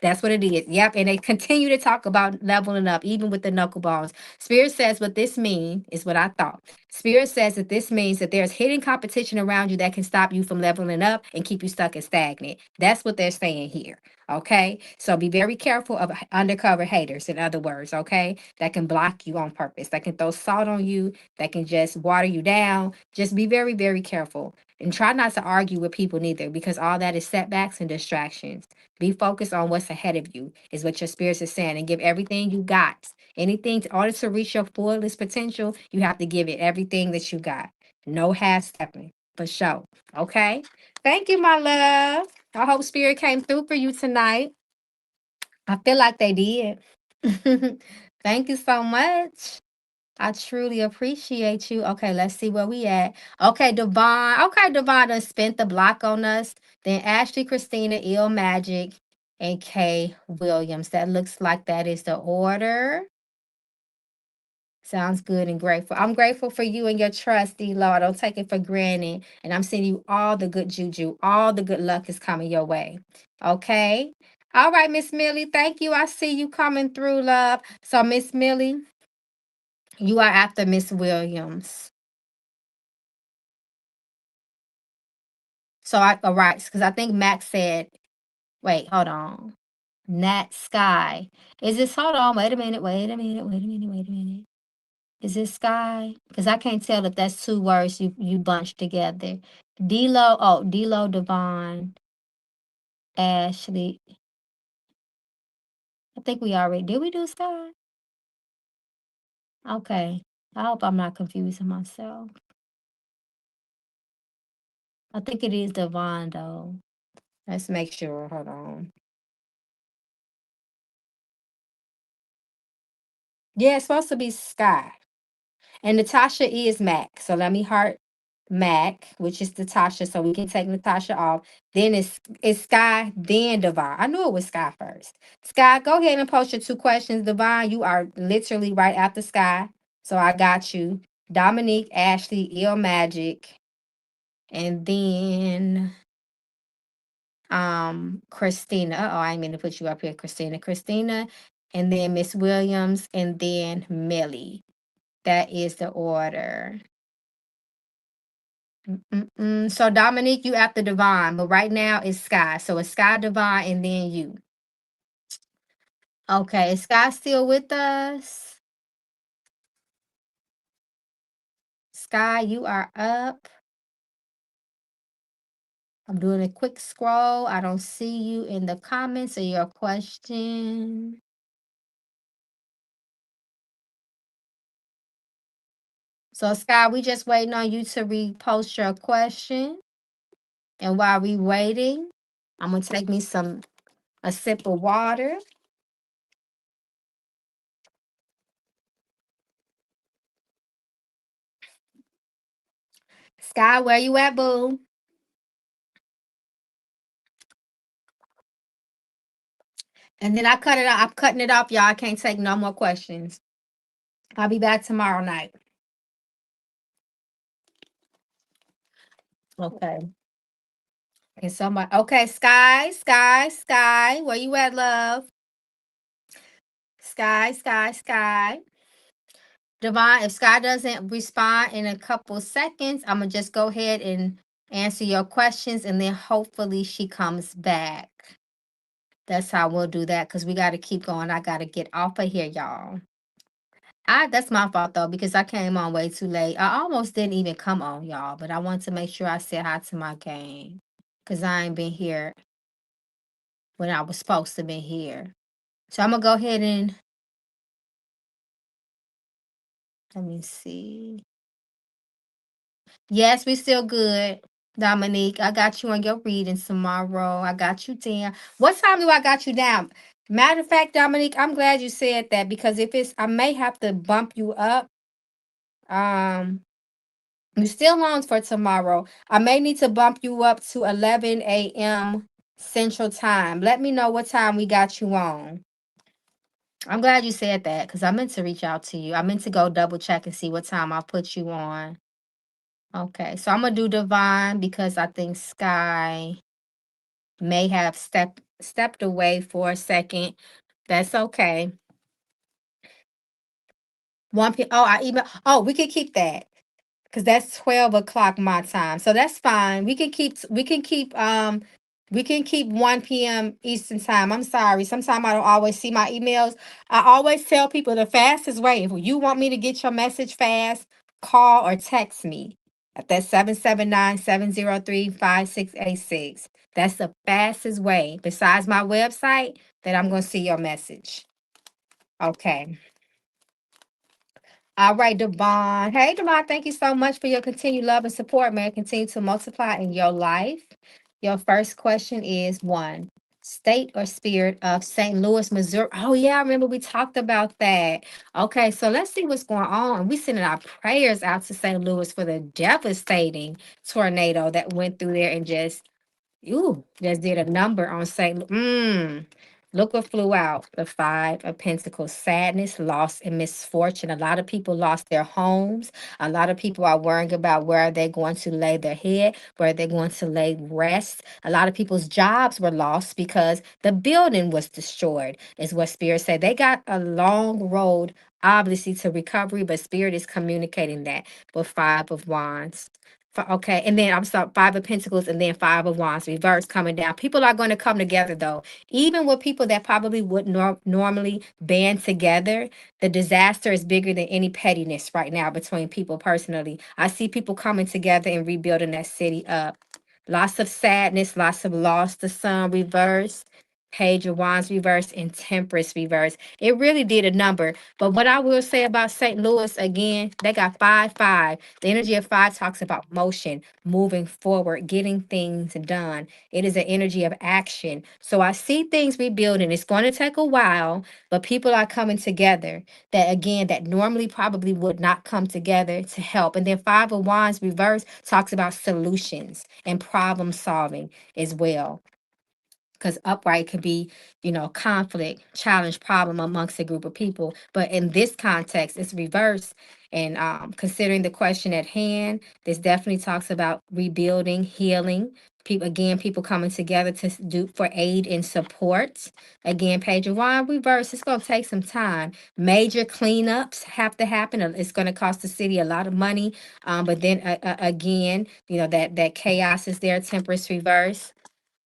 That's what it is. Yep. And they continue to talk about leveling up, even with the knucklebones. Spirit says what this means is what I thought. Spirit says that this means that there's hidden competition around you that can stop you from leveling up and keep you stuck and stagnant. That's what they're saying here. Okay. So be very careful of undercover haters, in other words, okay, that can block you on purpose, that can throw salt on you, that can just water you down. Just be very, very careful. And try not to argue with people neither, because all that is setbacks and distractions. Be focused on what's ahead of you, is what your spirits is saying, and give everything you got. Anything in order to reach your fullest potential, you have to give it everything that you got. No half stepping, for sure. Okay. Thank you, my love. I hope spirit came through for you tonight. I feel like they did. Thank you so much. I truly appreciate you. Okay, let's see where we at. Okay, Devon. Okay, Devon done spent the block on us. Then Ashley, Christina, Ill Magic, and Kay Williams. That looks like that is the order. Sounds good and grateful. I'm grateful for you and your trust, D-Lo. I don't take it for granted. And I'm sending you all the good juju. All the good luck is coming your way. Okay? All right, Miss Millie. Thank you. I see you coming through, love. So, Miss Millie, you are after Miss Williams. So all right, because I think Max said, wait, hold on. Nat Sky. Is this, hold on, wait a minute, wait a minute, wait a minute, wait a minute. Is this Sky? Because I can't tell if that's two words you bunched together. D-Lo, Devon, Ashley. I think we already, did we do Sky? Okay. I hope I'm not confusing myself. I think it is Devon though. Let's make sure. Hold on. Yeah, it's supposed to be Sky. And Natasha is Mac. So let me heart Mac, which is Natasha. So we can take Natasha off. Then it's Sky, then Devon. I knew it was Sky first. Sky, go ahead and post your two questions. Devon, you are literally right after Sky. So I got you. Dominique, Ashley, Ill Magic, and then Christina. Oh, I didn't mean to put you up here, Christina. Christina, and then Miss Williams, and then Millie. That is the order. So Dominique, you after Devon, but right now it's Sky. So it's Sky, Devon, and then you. Okay, is Sky still with us? Sky, you are up. I'm doing a quick scroll. I don't see you in the comments or your question. So Sky, we just waiting on you to repost your question. And while we waiting, I'm gonna take me a sip of water. Sky, where you at, boo? And then I cut it off. I'm cutting it off, y'all. I can't take no more questions. I'll be back tomorrow night. Okay. And somebody, okay, Sky, where you at, love? Sky. Devon, if Sky doesn't respond in a couple seconds, I'm gonna just go ahead and answer your questions, and then hopefully she comes back. That's how we'll do that, because we got to keep going. I got to get off of here, y'all. That's my fault though, because I came on way too late. I almost didn't even come on, y'all, but I wanted to make sure I said hi to my gang, because I ain't been here when I was supposed to be here. So I'm gonna go ahead and let me see. Yes, we still good. Dominique, I got you on your reading tomorrow. I got you down. What time do I got you down? Matter of fact, Dominique, I'm glad you said that, because if it's, I may have to bump you up. You still on for tomorrow. I may need to bump you up to 11 a.m. Central Time. Let me know what time we got you on. I'm glad you said that, because I meant to reach out to you. I meant to go double check and see what time I put you on. Okay, so I'm gonna do Divine, because I think Sky may have stepped away for a second. That's okay. 1 p.m. Oh, we can keep that, because that's 12 o'clock my time. So that's fine. We can keep 1 p.m. Eastern time. I'm sorry. Sometimes I don't always see my emails. I always tell people the fastest way, if you want me to get your message fast, call or text me at that 779-703-5686. That's the fastest way, besides my website, that I'm going to see your message. Okay. All right, Devon. Hey, Devon, thank you so much for your continued love and support. May it continue to multiply in your life. Your first question is one. State or spirit of St. Louis, Missouri. Oh yeah, I remember we talked about that. Okay, so let's see what's going on. We sending our prayers out to St. Louis for the devastating tornado that went through there and just did a number on St. Look what flew out. The Five of Pentacles. Sadness, loss, and misfortune. A lot of people lost their homes. A lot of people are worrying about where they're going to lay their head, where they're going to lay rest. A lot of people's jobs were lost because the building was destroyed, is what Spirit said. They got a long road, obviously, to recovery, but Spirit is communicating that with Five of Wands. Okay, and then I'm sorry, Five of Pentacles, and then Five of Wands, reverse coming down. People are going to come together though, even with people that probably would normally band together. The disaster is bigger than any pettiness right now between people. Personally, I see people coming together and rebuilding that city up. Lots of sadness, lots of loss. The Sun reverse, Page of Wands reverse, and Temperance reverse. It really did a number. But what I will say about St. Louis again, they got 5-5. The energy of five talks about motion, moving forward, getting things done. It is an energy of action. So I see things rebuilding. It's going to take a while, but people are coming together that, again, that normally probably would not come together to help. And then Five of Wands reverse talks about solutions and problem solving as well, because upright could be, conflict, challenge, problem amongst a group of people. But in this context, it's reverse. And considering the question at hand, this definitely talks about rebuilding, healing. People, again, people coming together to do for aid and support. Again, Page of Wine reverse. It's going to take some time. Major cleanups have to happen. It's going to cost the city a lot of money. But then again, that chaos is there. Temperance reverse.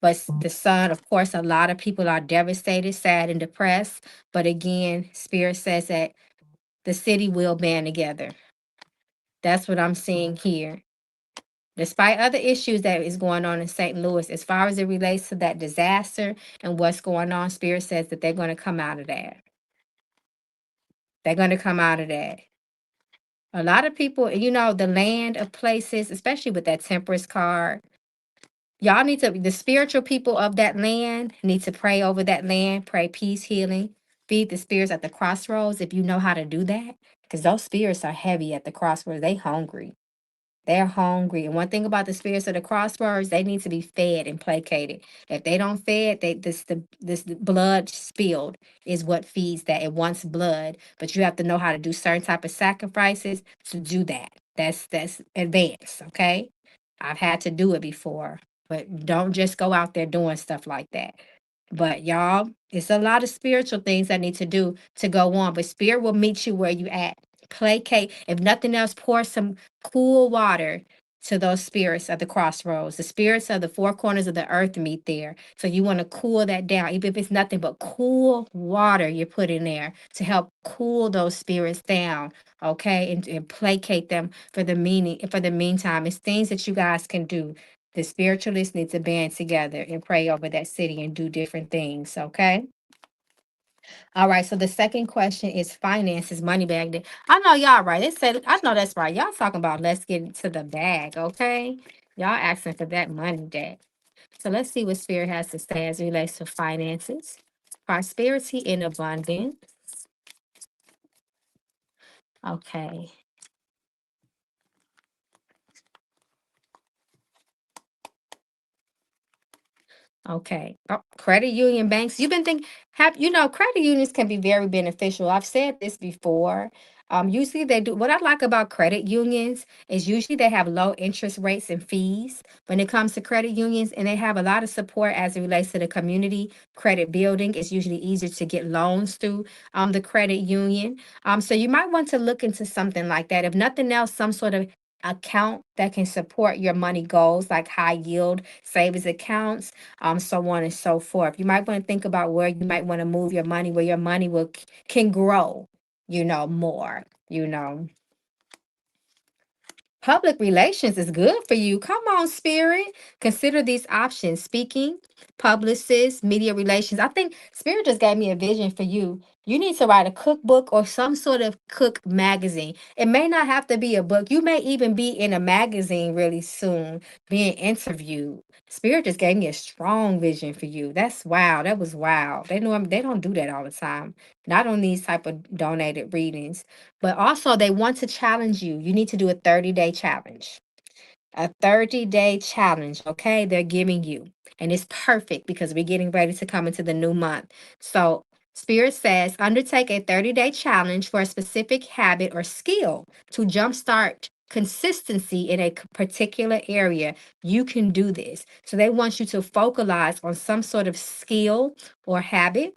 But the Sun, of course, a lot of people are devastated, sad, and depressed. But again, Spirit says that the city will band together. That's what I'm seeing here. Despite other issues that is going on in St. Louis, as far as it relates to that disaster and what's going on, Spirit says that they're going to come out of that. They're going to come out of that. A lot of people, the land of places, especially with that Temperance card, y'all need to, the spiritual people of that land need to pray over that land, pray peace, healing, feed the spirits at the crossroads if you know how to do that. Because those spirits are heavy at the crossroads. They hungry. They're hungry. And one thing about the spirits of the crossroads, they need to be fed and placated. If they don't fed, this blood spilled is what feeds that. It wants blood. But you have to know how to do certain type of sacrifices to do that. That's advanced, okay? I've had to do it before. But don't just go out there doing stuff like that. But y'all, it's a lot of spiritual things that need to do to go on. But spirit will meet you where you at. Placate. If nothing else, pour some cool water to those spirits of the crossroads. The spirits of the four corners of the earth meet there. So you want to cool that down, even if it's nothing but cool water you put in there to help cool those spirits down. Okay, and placate them for the meantime. It's things that you guys can do. The spiritualists need to band together and pray over that city and do different things. Okay. All right. So the second question is finances, money bag. I know y'all right. It said I know that's right. Y'all talking about let's get into the bag. Okay. Y'all asking for that money bag. So let's see what Spirit has to say as it relates to finances, prosperity, and abundance. Okay. Okay. Oh, credit union banks. You've been thinking, credit unions can be very beneficial. I've said this before. Usually they do. What I like about credit unions is usually they have low interest rates and fees when it comes to credit unions, and they have a lot of support as it relates to the community credit building. It's usually easier to get loans through the credit union. So you might want to look into something like that. If nothing else, some sort of account that can support your money goals, like high yield savings accounts, so on and so forth. You might want to think about where you might want to move your money, where your money can grow, more, Public relations is good for you. Come on, spirit. Consider these options: speaking, publicist, media relations. I think Spirit just gave me a vision for you. You need to write a cookbook or some sort of cook magazine. It may not have to be a book. You may even be in a magazine really soon, being interviewed. Spirit just gave me a strong vision for you. That's wow. That was wow. They know they don't do that all the time. Not on these type of donated readings. But also they want to challenge you. You need to do a 30-day challenge. A 30-day challenge, okay? They're giving you. And it's perfect because we're getting ready to come into the new month. So, Spirit says undertake a 30-day challenge for a specific habit or skill to jumpstart consistency in a particular area. You can do this. So, they want you to focalize on some sort of skill or habit.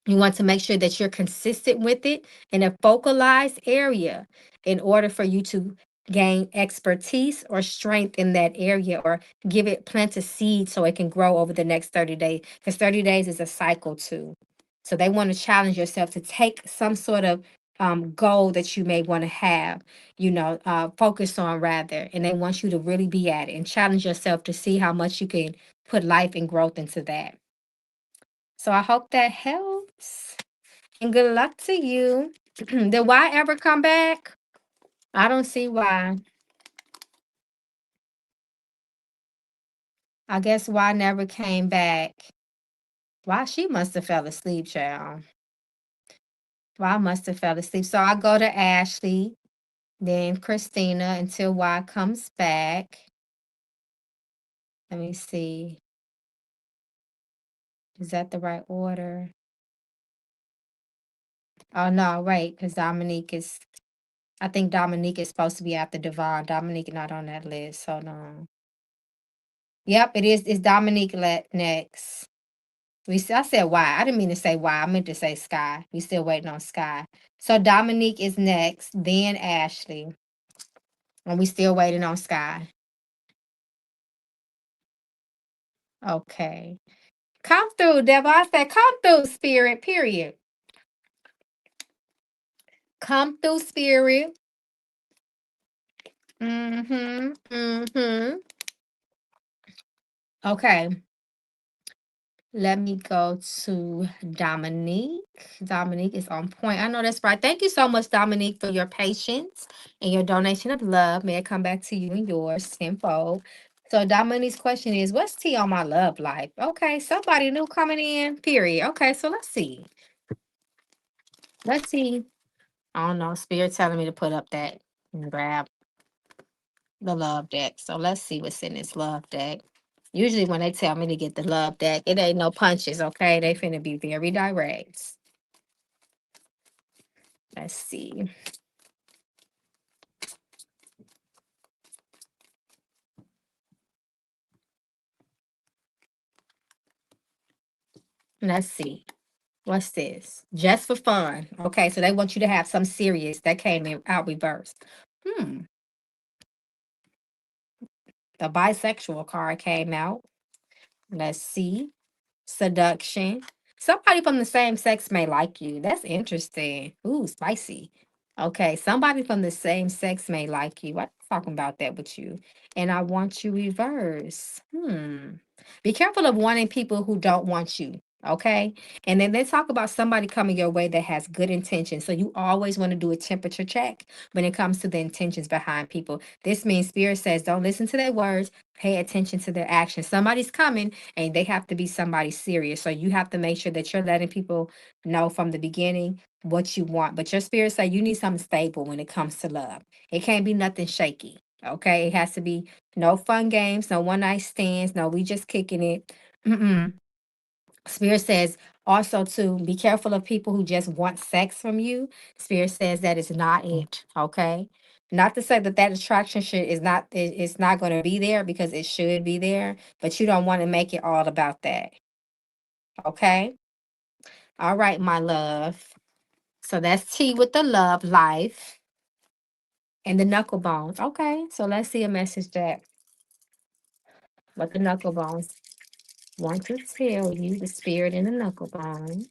You want to make sure that you're consistent with it in a focalized area in order for you to gain expertise or strength in that area, or give it, plant a seed so it can grow over the next 30 days, because 30 days is a cycle too. So they want to challenge yourself to take some sort of goal that you may want to have, focus on rather, and they want you to really be at it and challenge yourself to see how much you can put life and growth into that. So I hope that helps. And good luck to you. Did Y ever come back? I don't see why. I guess Y never came back. Why, she must have fell asleep, child. Y must have fell asleep. So I go to Ashley, then Christina until Y comes back. Let me see. Is that the right order? Oh no, wait, because I think Dominique is supposed to be after Devon. Dominique not on that list. Hold on. Yep, it is. It's Dominique next. I said why. I didn't mean to say why. I meant to say Sky. We still waiting on Sky. So Dominique is next, then Ashley. And we still waiting on Sky. Okay. Come through, devil. I said come through, spirit, period. Come through, spirit. Mm-hmm. Mm-hmm. Okay. Let me go to Dominique. Dominique is on point. I know that's right. Thank you so much, Dominique, for your patience and your donation of love. May it come back to you and yours tenfold. So Dominique's question is, what's tea on my love life? Okay, somebody new coming in, period. Okay, so let's see. Let's see. I don't know. Spirit telling me to put up that and grab the love deck. So let's see what's in this love deck. Usually when they tell me to get the love deck, it ain't no punches, okay? They finna be very direct. Let's see. Let's see. What's this? Just for fun. Okay, so they want you to have some serious that came in out reversed. The bisexual card came out. Let's see. Seduction. Somebody from the same sex may like you. That's interesting. Ooh, spicy. Okay, somebody from the same sex may like you. I'm talking about that with you. And I want you reverse. Be careful of wanting people who don't want you. Okay. And then they talk about somebody coming your way that has good intentions. So you always want to do a temperature check when it comes to the intentions behind people. This means Spirit says don't listen to their words, pay attention to their actions. Somebody's coming and they have to be somebody serious. So you have to make sure that you're letting people know from the beginning what you want. But your spirit say you need something stable when it comes to love. It can't be nothing shaky. Okay. It has to be no fun games, no one night stands, no, we just kicking it. Mm-mm. Spirit says also to be careful of people who just want sex from you. Spirit says that is not it. Okay. Not to say that that attraction it's not going to be there, because it should be there, but you don't want to make it all about that. Okay. All right, my love. So that's T with the love life and the knuckle bones. Okay. So let's see a message that what the knuckle bones want to tell you, the spirit and the knuckle bone.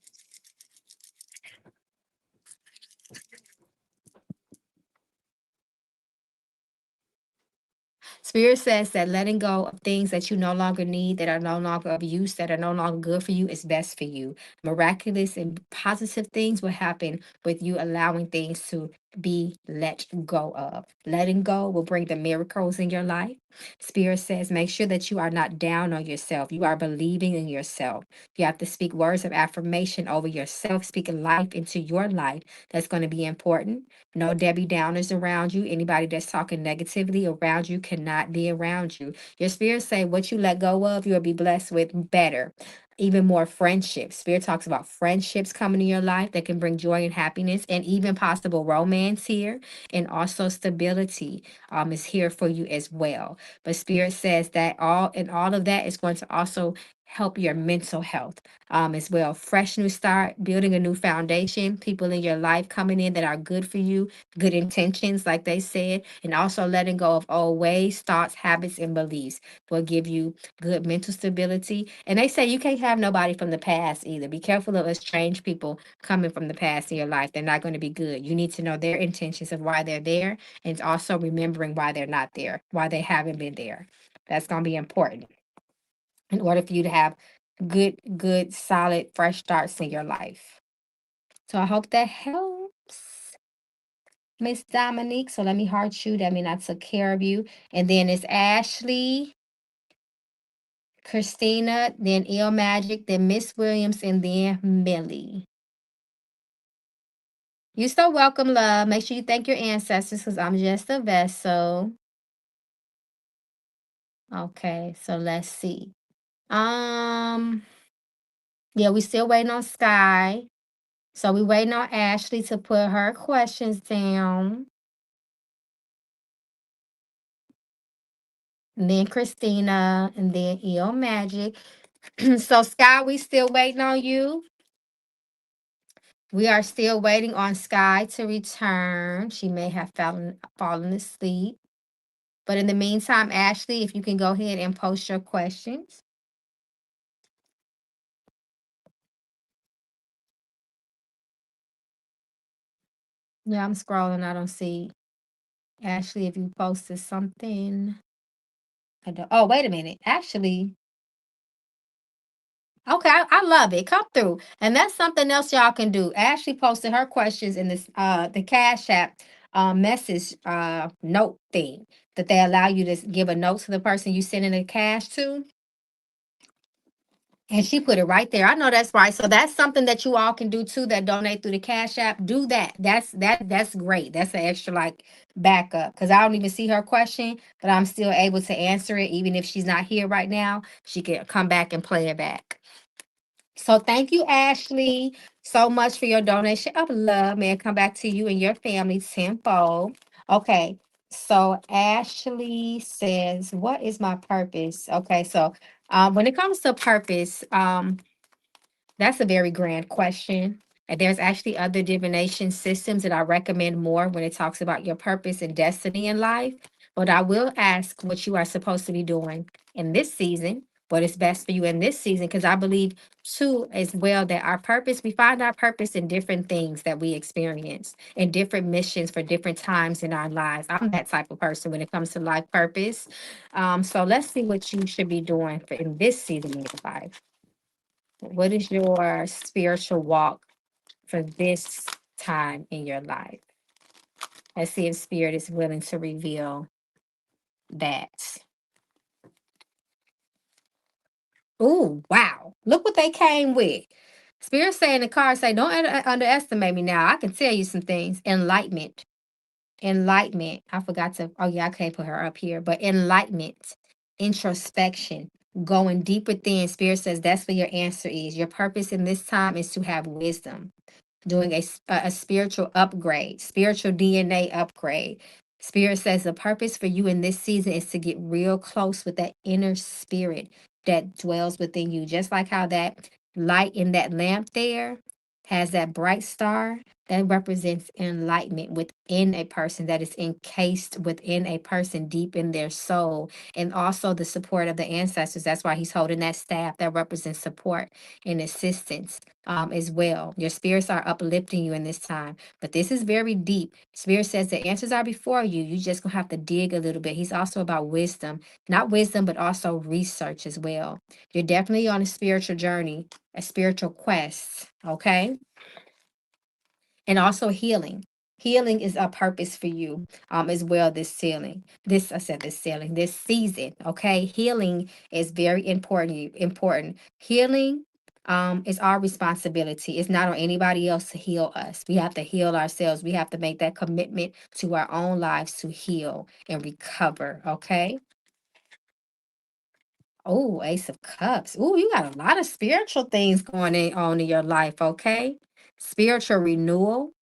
Spirit says that letting go of things that you no longer need, that are no longer of use, that are no longer good for you, is best for you. Miraculous and positive things will happen with you allowing things to be let go of. Letting go will bring the miracles in your life. Spirit says, make sure that you are not down on yourself. You are believing in yourself. You have to speak words of affirmation over yourself, speaking life into your life. That's going to be important. No Debbie Downers around you. Anybody that's talking negatively around you cannot be around you. Your spirit say what you let go of, you'll be blessed with better. Even more friendships. Spirit talks about friendships coming in your life that can bring joy and happiness, and even possible romance here, and also stability is here for you as well. But Spirit says that all of that is going to also help your mental health as well. Fresh new start, building a new foundation, people in your life coming in that are good for you, good intentions, like they said, and also letting go of old ways, thoughts, habits, and beliefs will give you good mental stability. And they say you can't have nobody from the past either. Be careful of strange people coming from the past in your life. They're not going to be good. You need to know their intentions of why they're there, and also remembering why they're not there, why they haven't been there. That's going to be important in order for you to have good, solid, fresh starts in your life. So I hope that helps, Miss Dominique. So let me heart you. That means I took care of you. And then it's Ashley, Christina, then Il Magic, then Miss Williams, and then Millie. You're so welcome, love. Make sure you thank your ancestors because I'm just a vessel. Okay, so let's see. Yeah, we still waiting on Sky. So we waiting on Ashley to put her questions down. And then Christina, and then EO Magic. So Sky, we still waiting on you. We are still waiting on Sky to return. She may have fallen asleep. But in the meantime, Ashley, if you can go ahead and post your questions. Yeah, I'm scrolling. I don't see Ashley if you posted something. I don't. Oh, wait a minute. Actually, okay, I love it. Come through. And that's something else y'all can do. Ashley posted her questions in this the Cash App message note thing that they allow you to give a note to the person you sending the cash to. And she put it right there. I know that's right. So that's something that you all can do too, that donate through the Cash App. Do that. That's great. That's an extra like backup. Because I don't even see her question, but I'm still able to answer it. Even if she's not here right now, she can come back and play it back. So thank you, Ashley, so much for your donation of love. May it come back to you and your family tenfold. Okay. So Ashley says, what is my purpose? Okay, so when it comes to purpose, that's a very grand question. And there's actually other divination systems that I recommend more when it talks about your purpose and destiny in life. But I will ask what you are supposed to be doing in this season, what is best for you in this season, because I believe too as well that our purpose, we find our purpose in different things that we experience, in different missions for different times in our lives. I'm that type of person when it comes to life purpose. So let's see what you should be doing for in this season of your life. What is your spiritual walk for this time in your life? Let's see if Spirit is willing to reveal that. Oh, wow. Look what they came with. Spirit say in the card, say, don't underestimate me now. I can tell you some things. Enlightenment. Enlightenment. I forgot to, oh yeah, I can't put her up here, but enlightenment, introspection, going deep within. Spirit says that's what your answer is. Your purpose in this time is to have wisdom, doing a spiritual upgrade, spiritual DNA upgrade. Spirit says the purpose for you in this season is to get real close with that inner spirit that dwells within you. Just like how that light in that lamp there has that bright star. That represents enlightenment within a person, that is encased within a person deep in their soul. And also the support of the ancestors. That's why he's holding that staff that represents support and assistance as well. Your spirits are uplifting you in this time. But this is very deep. Spirit says the answers are before you. You just gonna have to dig a little bit. He's also about wisdom, not wisdom, but also research as well. You're definitely on a spiritual journey, a spiritual quest. Okay, and also healing. Healing is a purpose for you as well. This ceiling, this I said this ceiling, this season. Okay, healing is very important. Important healing is our responsibility. It's not on anybody else to heal us. We have to heal ourselves. We have to make that commitment to our own lives to heal and recover. Okay. Oh, Ace of Cups. Oh, you got a lot of spiritual things on in your life. Okay, spiritual renewal.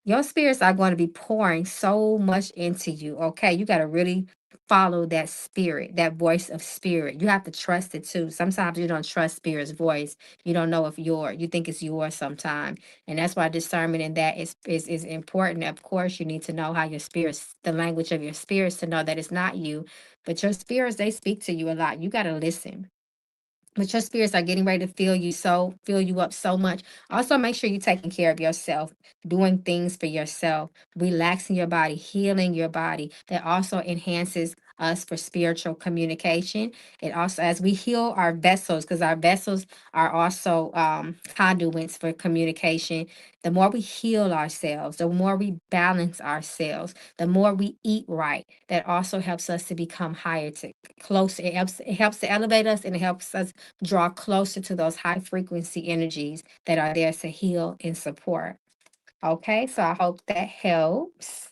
Your spirits are going to be pouring so much into you. Okay. You got to really follow that spirit, that voice of spirit. You have to trust it too. Sometimes you don't trust spirit's voice. You don't know if you think it's yours sometime. And that's why discernment in that is important. Of course, you need to know how your spirits, the language of your spirits, to know that it's not you. But your spirits, they speak to you a lot. You got to listen. But your spirits are getting ready to fill you up so much. Also, make sure you're taking care of yourself, doing things for yourself, relaxing your body, healing your body. That also enhances us for spiritual communication. It also, as we heal our vessels, because our vessels are also conduits for communication. The more we heal ourselves, the more we balance ourselves, the more we eat right. That also helps us to become higher, to closer. It helps to elevate us, and it helps us draw closer to those high frequency energies that are there to heal and support. Okay, so I hope that helps.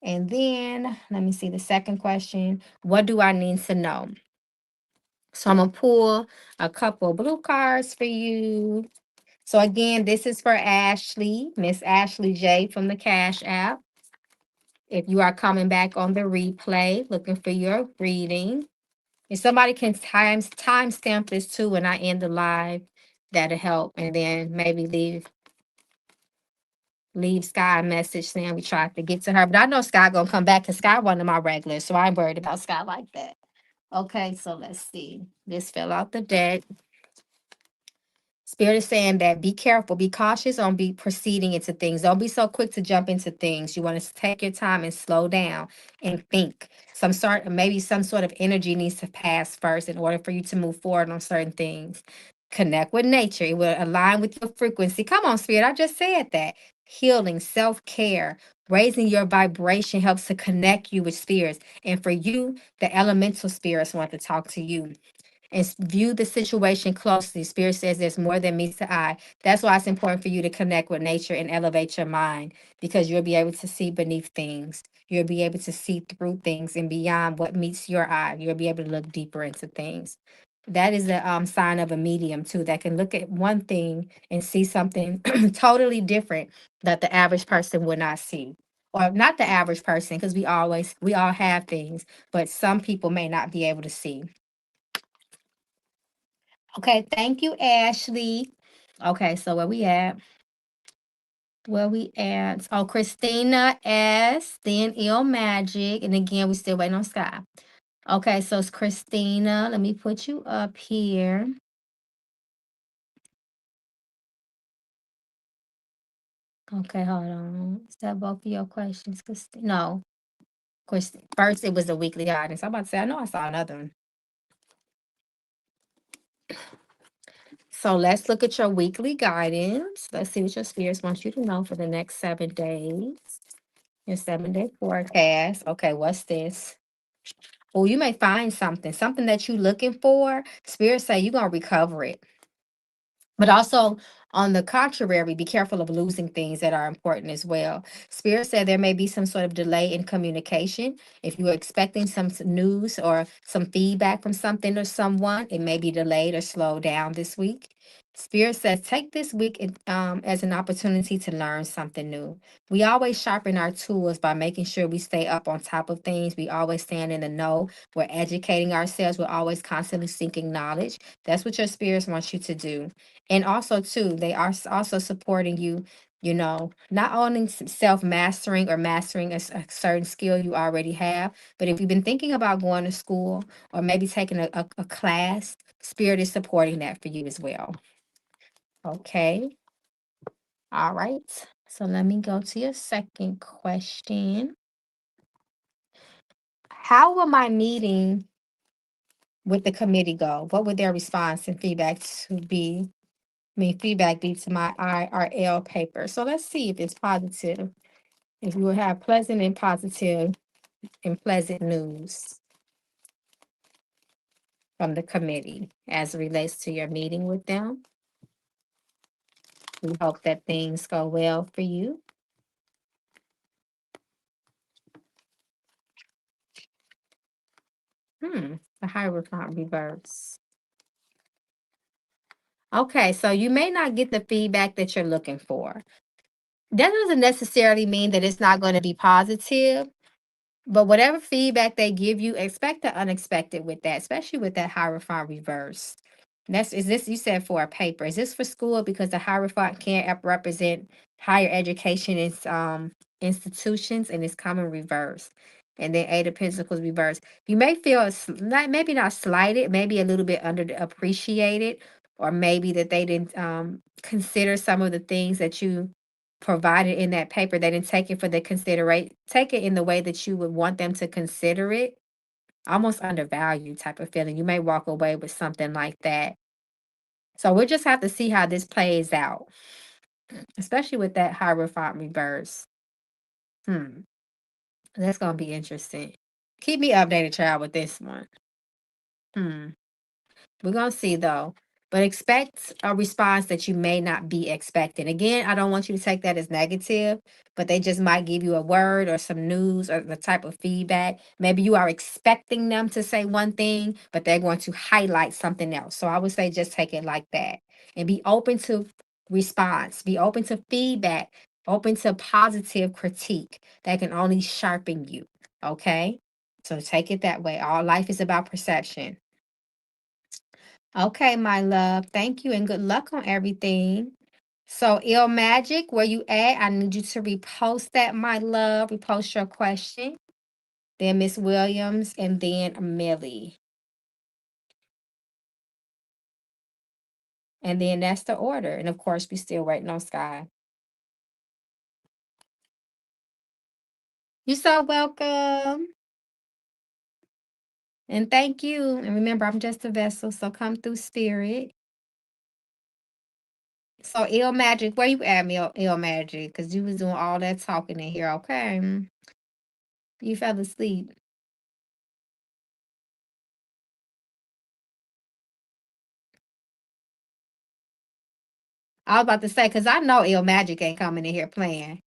And then let me see the second question. What do I need to know? So I'm gonna pull a couple blue cards for you. So again, this is for Ashley, Miss Ashley J from the Cash App. If you are coming back on the replay, looking for your reading, if somebody can timestamp this too when I end the live, that'll help. And then maybe leave Sky a message saying we tried to get to her. But I know Sky gonna come back because Sky one of my regulars, so I ain't worried about Sky like that. Okay, so let's see. This fell out the deck. Spirit is saying that be careful, be cautious on be proceeding into things. Don't be so quick to jump into things. You want to take your time and slow down and think. Maybe some sort of energy needs to pass first in order for you to move forward on certain things. Connect with nature. It will align with your frequency. Come on, Spirit. I just said that. Healing, self-care, raising your vibration helps to connect you with spirits. And for you, the elemental spirits want to talk to you and view the situation closely. Spirit says there's more than meets the eye. That's why it's important for you to connect with nature and elevate your mind, because you'll be able to see beneath things. You'll be able to see through things and beyond what meets your eye. You'll be able to look deeper into things. That is a sign of a medium too, that can look at one thing and see something totally different that the average person would not see. Or not the average person, because we all have things, but some people may not be able to see. Okay, thank you, Ashley. Okay, so where we at? Where we at? Oh, Christina S. Then Il Magic. And again, we still waiting on Sky. Okay, so it's Christina. Let me put you up here. Okay, hold on. Is that both of your questions, Christina? No. First it was the weekly guidance. I'm about to say, I know I saw another one. So let's look at your weekly guidance. Let's see what your spirits want you to know for the next 7 days. Your 7-day forecast. Okay, what's this? Oh, you may find something that you're looking for. Spirit say you're gonna recover it. But also, on the contrary, be careful of losing things that are important as well. Spirit said there may be some sort of delay in communication. If you are expecting some news or some feedback from something or someone, it may be delayed or slowed down this week. Spirit says take this week as an opportunity to learn something new. We always sharpen our tools by making sure we stay up on top of things. We always stand in the know. We're educating ourselves. We're always constantly seeking knowledge. That's what your spirits want you to do. And also, too, they are also supporting you not only self-mastering or mastering a certain skill you already have, but if you've been thinking about going to school or maybe taking a class, Spirit is supporting that for you as well. Okay. All right. So let me go to your second question. How will my meeting with the committee go? What would their response and feedback to be? Feedback be to my IRL paper. So let's see if it's positive. If you will have pleasant and positive and pleasant news from the committee as it relates to your meeting with them. We hope that things go well for you. The Hierophant reverse. Okay, so you may not get the feedback that you're looking for. That doesn't necessarily mean that it's not going to be positive, but whatever feedback they give you, expect the unexpected with that, especially with that Hierophant reverse. Is this, you said, for a paper? Is this for school? Because the Hierophant can't represent higher education institutions, and it's coming reverse. And then Eight of Pentacles reverse. You may feel maybe not slighted, maybe a little bit underappreciated, or maybe that they didn't consider some of the things that you provided in that paper. They didn't take it for the take it in the way that you would want them to consider it. Almost undervalued type of feeling. You may walk away with something like that. So we'll just have to see how this plays out, especially with that Hierophant reverse. That's gonna be interesting. Keep me updated, child, with this one. We're gonna see though. But expect a response that you may not be expecting. Again, I don't want you to take that as negative, but they just might give you a word or some news or the type of feedback. Maybe you are expecting them to say one thing, but they're going to highlight something else. So I would say just take it like that and be open to response, be open to feedback, open to positive critique that can only sharpen you. Okay. So take it that way. All life is about perception. Okay, my love. Thank you and good luck on everything. So, Ill Magic, where you at? I need you to repost that, my love. Repost your question. Then Miss Williams and then Millie. And then that's the order. And of course, we still waiting on Sky. You're so welcome. And thank you. And remember, I'm just a vessel, so come through spirit. So, Ill Magic, where you at, Ill Magic? Because you was doing all that talking in here, okay? You fell asleep. I was about to say, because I know Ill Magic ain't coming in here playing.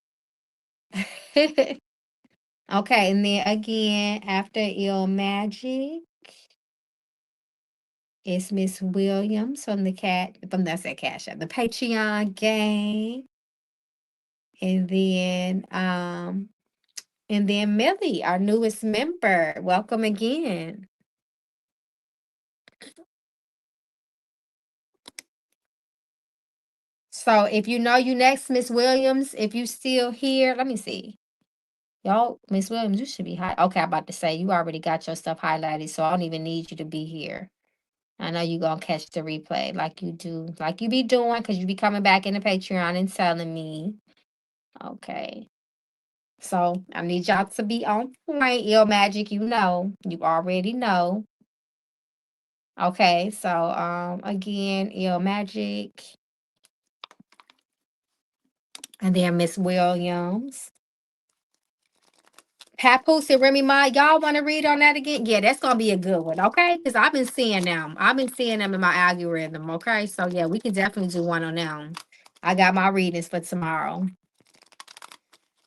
Okay, and then again, after Ill Magic, it's Miss Williams from the Cash App, the Patreon gang. And then Millie, our newest member. Welcome again. So if you know you next, Miss Williams, if you still here, let me see. Y'all, Miss Williams, you should be high. Okay, I'm about to say you already got your stuff highlighted, so I don't even need you to be here. I know you gonna catch the replay like you do, like you be doing, because you be coming back in the Patreon and telling me. Okay. So I need y'all to be on point. Ill Magic, you already know. Okay, so again, Ill Magic. And then Miss Williams. Papoose and Remy Ma, y'all want to read on that again? Yeah, that's gonna be a good one, okay? Because I've been seeing them. I've been seeing them in my algorithm, okay? So yeah, we can definitely do one on them. I got my readings for tomorrow.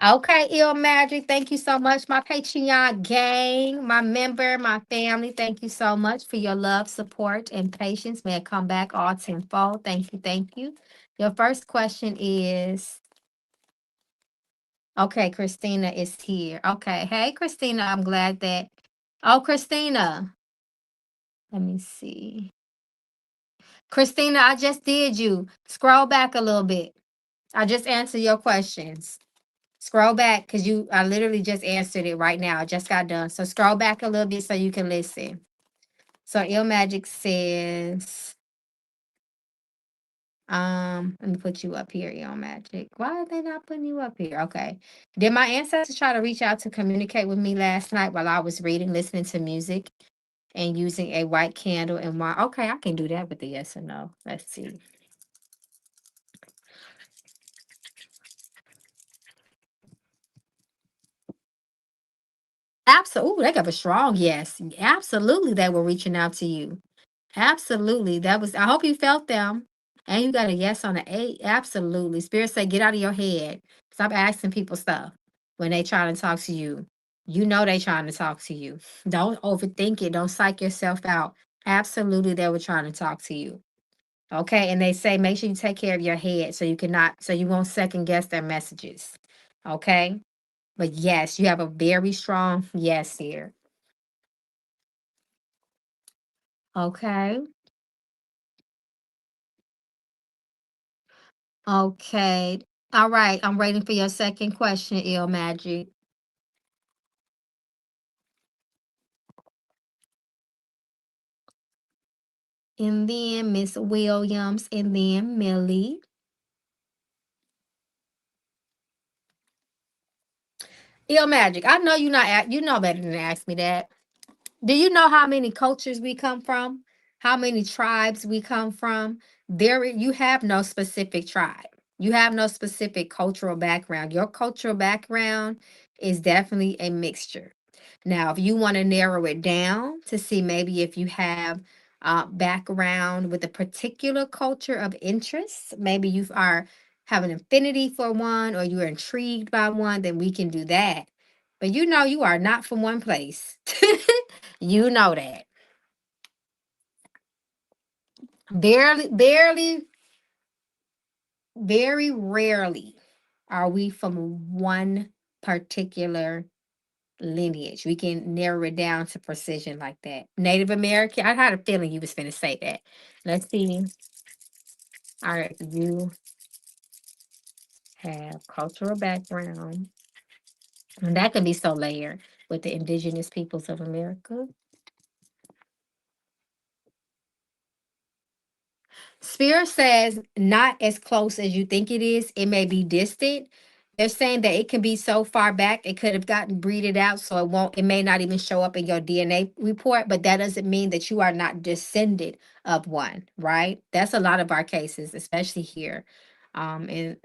Okay, Ill Magic, thank you so much. My Patreon gang, my member, my family, thank you so much for your love, support, and patience. May it come back all tenfold. Thank you, thank you. Your first question is, okay, Christina is here. Okay, hey, Christina, I'm glad that, oh, Christina, let me see. Christina, I just did you. Scroll back a little bit. I just answered your questions. Scroll back because I literally just answered it right now. I just got done. So scroll back a little bit so you can listen. So Ill Magic says, let me put you up here, Ill Magic. Why are they not putting you up here? Okay. Did my ancestors try to reach out to communicate with me last night while I was reading, listening to music, and using a white candle and wine? Okay, I can do that with the yes or no. Let's see. Absolutely, they got a strong yes. Absolutely, they were reaching out to you. Absolutely. That was, I hope you felt them. And you got a yes on the 8. Absolutely. Spirit say, get out of your head. Stop asking people stuff when they trying to talk to you. You know they trying to talk to you. Don't overthink it. Don't psych yourself out. Absolutely, they were trying to talk to you. Okay. And they say, make sure you take care of your head so you won't second guess their messages. Okay. But yes, you have a very strong yes here. Okay. Okay. All right. I'm waiting for your second question, Ill Magic. And then Miss Williams, and then Millie. Ill Magic. I know you know better than to ask me that. Do you know how many cultures we come from? How many tribes we come from? You have no specific tribe. You have no specific cultural background. Your cultural background is definitely a mixture. Now, if you want to narrow it down to see maybe if you have background with a particular culture of interest, maybe you are have an affinity for one or you're intrigued by one, then we can do that. But you know you are not from one place. You know that. Barely, barely, very rarely are we from one particular lineage. We can narrow it down to precision like that. Native American, I had a feeling you was finna say that. Let's see. All right, you have cultural background. And that can be so layered with the indigenous peoples of America. Spirit says not as close as you think it is. It may be distant. They're saying that it can be so far back, it could have gotten breeded out, so it may not even show up in your DNA report, but that doesn't mean that you are not descended of one, right? That's a lot of our cases, especially here in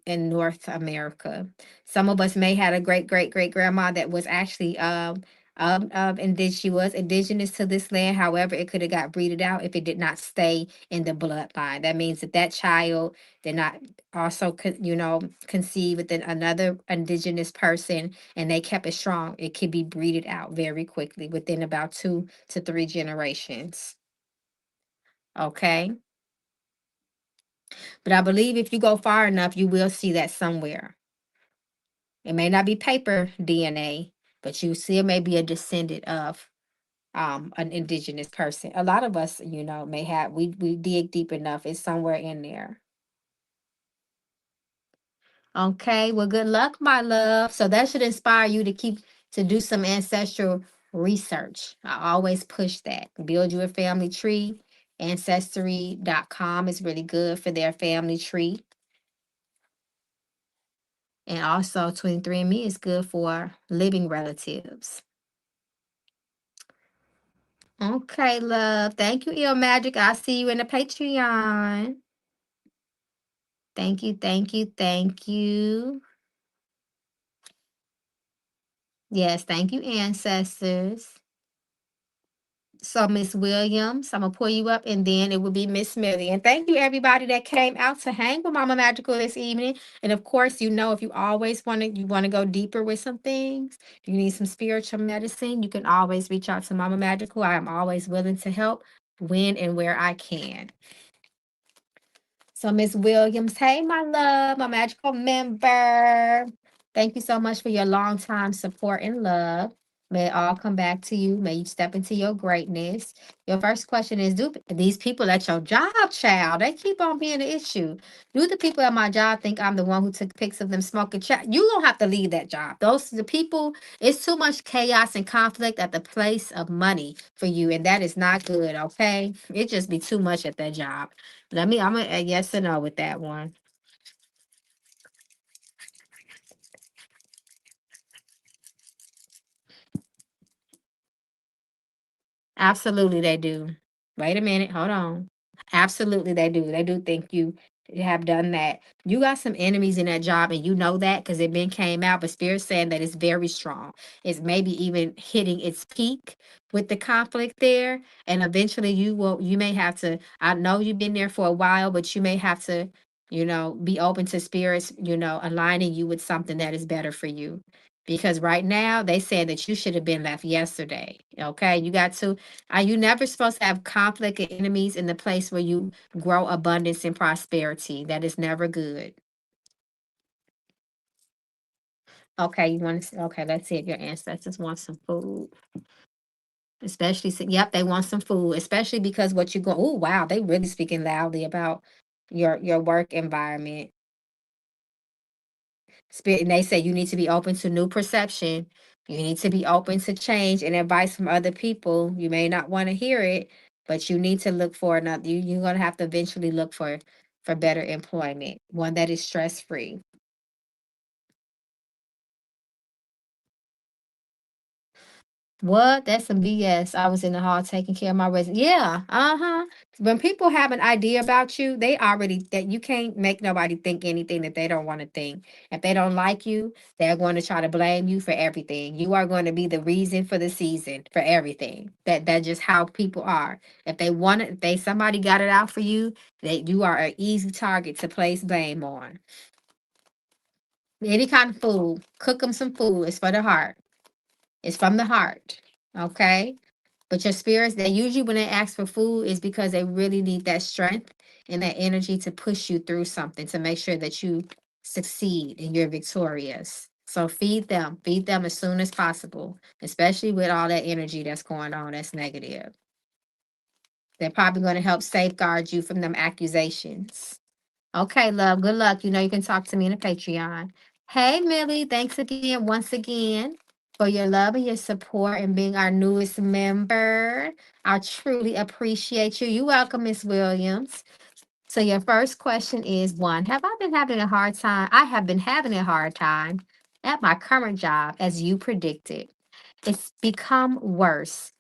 North America. Some of us may had a great grandma that was actually she was indigenous to this land. However, it could have got breeded out if it did not stay in the bloodline. That means that child did not also conceive within another indigenous person and they kept it strong. It could be breeded out very quickly within about 2 to 3 generations. Okay. But I believe if you go far enough, you will see that somewhere. It may not be paper DNA, but you still may be a descendant of an indigenous person. A lot of us, may have we dig deep enough, it's somewhere in there. Okay, well, good luck, my love. So that should inspire you to do some ancestral research. I always push that. Build you a family tree. Ancestry.com is really good for their family tree. And also 23andMe is good for living relatives. Okay, love. Thank you, Il Magic. I'll see you in the Patreon. Thank you, thank you, thank you. Yes, thank you, ancestors. So, Miss Williams, I'm gonna pull you up, and then it will be Miss Millie. And thank you, everybody that came out to hang with Mama Magical this evening. And of course, if you always want to go deeper with some things, you need some spiritual medicine, you can always reach out to Mama Magical. I am always willing to help when and where I can. So, Miss Williams, hey, my love, my magical member. Thank you so much for your long time support and love. May it all come back to you. May you step into your greatness. Your first question is, do these people at your job, child, they keep on being an issue. Do the people at my job think I'm the one who took pics of them smoking? Child, you don't have to leave that job. Those the people, it's too much chaos and conflict at the place of money for you. And that is not good, okay? It just be too much at that job. I'm a yes or no with that one. Absolutely, they do. Wait a minute, hold on. Absolutely, they do. They do think you have done that. You got some enemies in that job, and you know that because it been came out. But Spirit's saying that it's very strong. It's maybe even hitting its peak with the conflict there, and eventually you will. You may have to. I know you've been there for a while, but you may have to. Be open to spirits. Aligning you with something that is better for you. Because right now they said that you should have been left yesterday. Okay, you got to are you never supposed to have conflict and enemies in the place where you grow abundance and prosperity? That is never good. Okay, you want to? Okay, let's see if your ancestors want some food. Especially, yep, they want some food. Especially because what you go. Oh, wow, they really speaking loudly about your work environment. Spirit, and they say you need to be open to new perception. You need to be open to change and advice from other people. You may not want to hear it, but you need to look for another. You're gonna have to eventually look for better employment, one that is stress free. What? That's some BS. I was in the hall taking care of my resident. Yeah, uh-huh. When people have an idea about you, they already that you can't make nobody think anything that they don't want to think. If they don't like you, they're going to try to blame you for everything. You are going to be the reason for the season for everything. That's just how people are. If they want it, if they somebody got it out for you, you are an easy target to place blame on. Any kind of food, cook them some food. It's for the heart. It's from the heart. Okay. But your spirits, they usually when they ask for food is because they really need that strength and that energy to push you through something to make sure that you succeed and you're victorious. So feed them as soon as possible, especially with all that energy that's going on that's negative. They're probably going to help safeguard you from them accusations. Okay, love. Good luck. You can talk to me in the Patreon. Hey, Millie. Thanks again, once again, for your love and your support and being our newest member. I truly appreciate you. You're welcome, Miss Williams. So, your first question is one, have I been having a hard time? I have been having a hard time at my current job, as you predicted. It's become worse.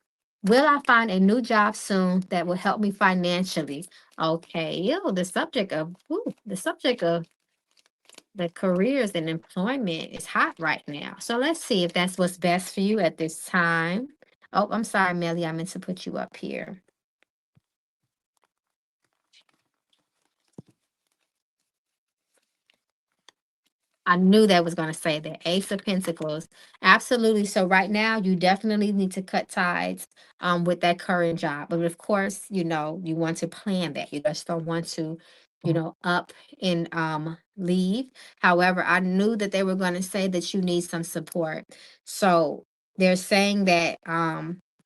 Will I find a new job soon that will help me financially? Okay, the subject of the careers and employment is hot right now. So let's see if that's what's best for you at this time. Oh, I'm sorry, Melly, I meant to put you up here. I knew that was going to say that. Ace of Pentacles. Absolutely. So right now, you definitely need to cut ties with that current job. But of course, you want to plan that. You just don't want to, up and leave. However, I knew that they were going to say that you need some support. So they're saying that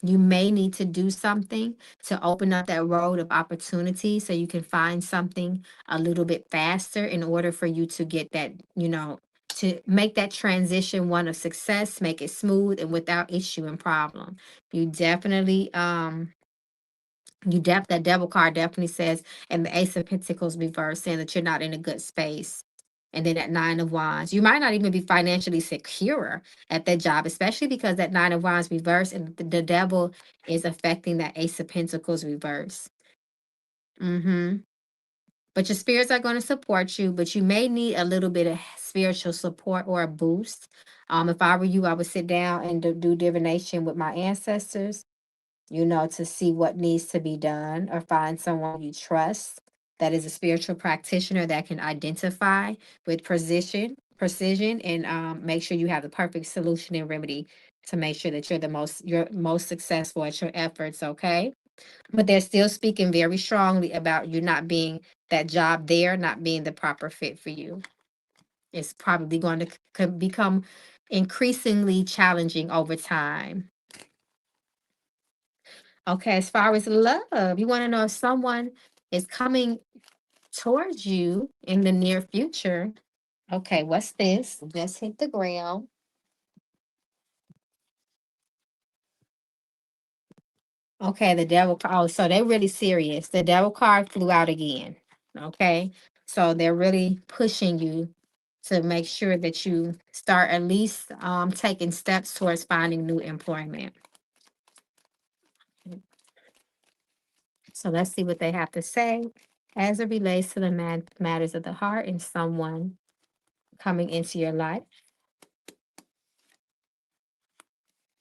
you may need to do something to open up that road of opportunity so you can find something a little bit faster in order for you to get that, to make that transition one of success, make it smooth and without issue and problem. You definitely that devil card definitely says, and the Ace of Pentacles reverse saying that you're not in a good space. And then that Nine of Wands, you might not even be financially secure at that job, especially because that Nine of Wands reverse and the devil is affecting that Ace of Pentacles reverse. Mm-hmm. But your spirits are going to support you, but you may need a little bit of spiritual support or a boost. If I were you, I would sit down and do divination with my ancestors, to see what needs to be done or find someone you trust that is a spiritual practitioner that can identify with precision and make sure you have the perfect solution and remedy to make sure that you're most successful at your efforts, okay? But they're still speaking very strongly about you not being that job there, not being the proper fit for you. It's probably going to become increasingly challenging over time. Okay, as far as love, you want to know if someone is coming towards you in the near future. Okay, what's this? Just hit the ground. Okay, the devil. Oh, so they're really serious. The devil card flew out again. Okay, so they're really pushing you to make sure that you start at least taking steps towards finding new employment. So let's see what they have to say as it relates to the matters of the heart and someone coming into your life.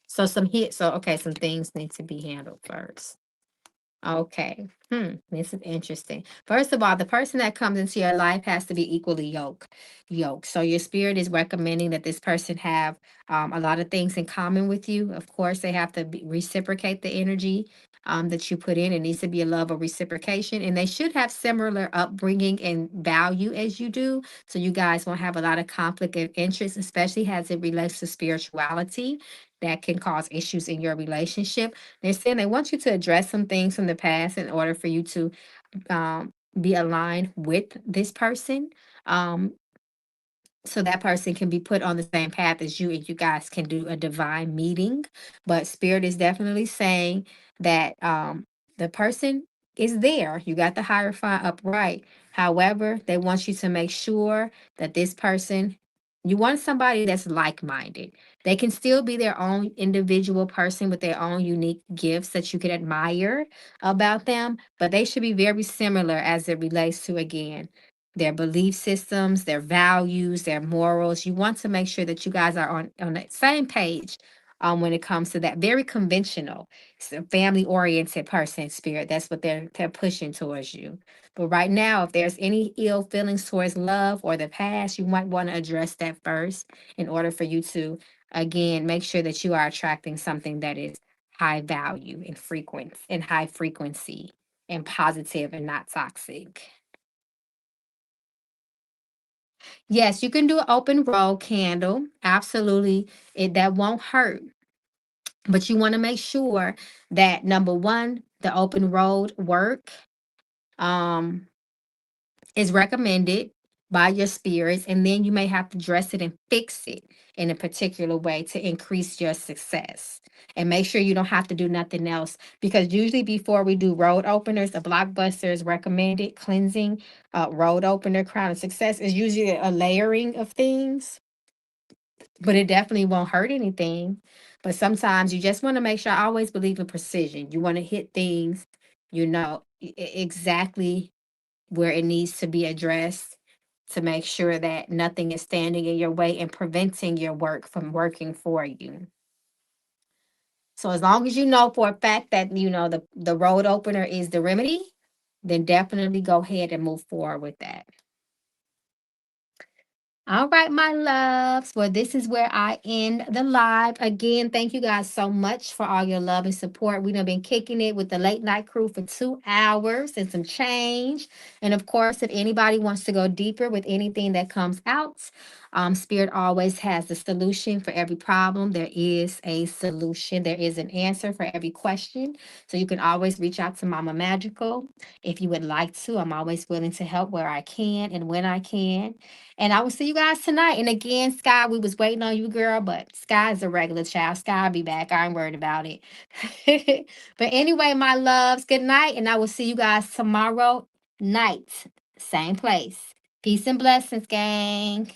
So okay, some things need to be handled first. Okay. This is interesting. First of all, the person that comes into your life has to be equally yoked. So your spirit is recommending that this person have a lot of things in common with you. Of course, they have to reciprocate the energy that you put in. It needs to be a love of reciprocation, and they should have similar upbringing and value as you do. So you guys won't have a lot of conflict of interest, especially as it relates to spirituality that can cause issues in your relationship. They're saying they want you to address some things from the past in order for you to be aligned with this person. Um, so that person can be put on the same path as you and you guys can do a divine meeting. But spirit is definitely saying that the person is there. You got the hierophant upright. However, they want you to make sure that this person, you want somebody that's like-minded. They can still be their own individual person with their own unique gifts that you can admire about them, but they should be very similar as it relates to, again, their belief systems, their values, their morals. You want to make sure that you guys are on the same page when it comes to that. Very conventional, family oriented person spirit. That's what they're pushing towards you. But right now, if there's any ill feelings towards love or the past, you might want to address that first in order for you to, again, make sure that you are attracting something that is high value and frequent and high frequency and positive and not toxic. Yes, you can do an open roll candle. Absolutely. That won't hurt. But you want to make sure that number one, the open road work um is recommended by your spirits, and then you may have to dress it and fix it in a particular way to increase your success. And make sure you don't have to do nothing else, because usually before we do road openers, the blockbuster is recommended cleansing road opener crown of success is usually a layering of things, but it definitely won't hurt anything. But sometimes you just want to make sure. I always believe in precision. You want to hit things, exactly where it needs to be addressed to make sure that nothing is standing in your way and preventing your work from working for you. So as long as you know for a fact that the road opener is the remedy, then definitely go ahead and move forward with that. All right, my loves. Well, this is where I end the live. Again, thank you guys so much for all your love and support. We've been kicking it with the late night crew for 2 hours and some change. And of course, if anybody wants to go deeper with anything that comes out, Spirit always has the solution for every problem. There is a solution. There is an answer for every question. So you can always reach out to Mama Magical if you would like to. I'm always willing to help where I can and when I can. And I will see you guys tonight. And again, Sky, we was waiting on you, girl, but Sky's a regular child. Sky will be back. I ain't worried about it. But anyway, my loves, good night. And I will see you guys tomorrow night. Same place. Peace and blessings, gang.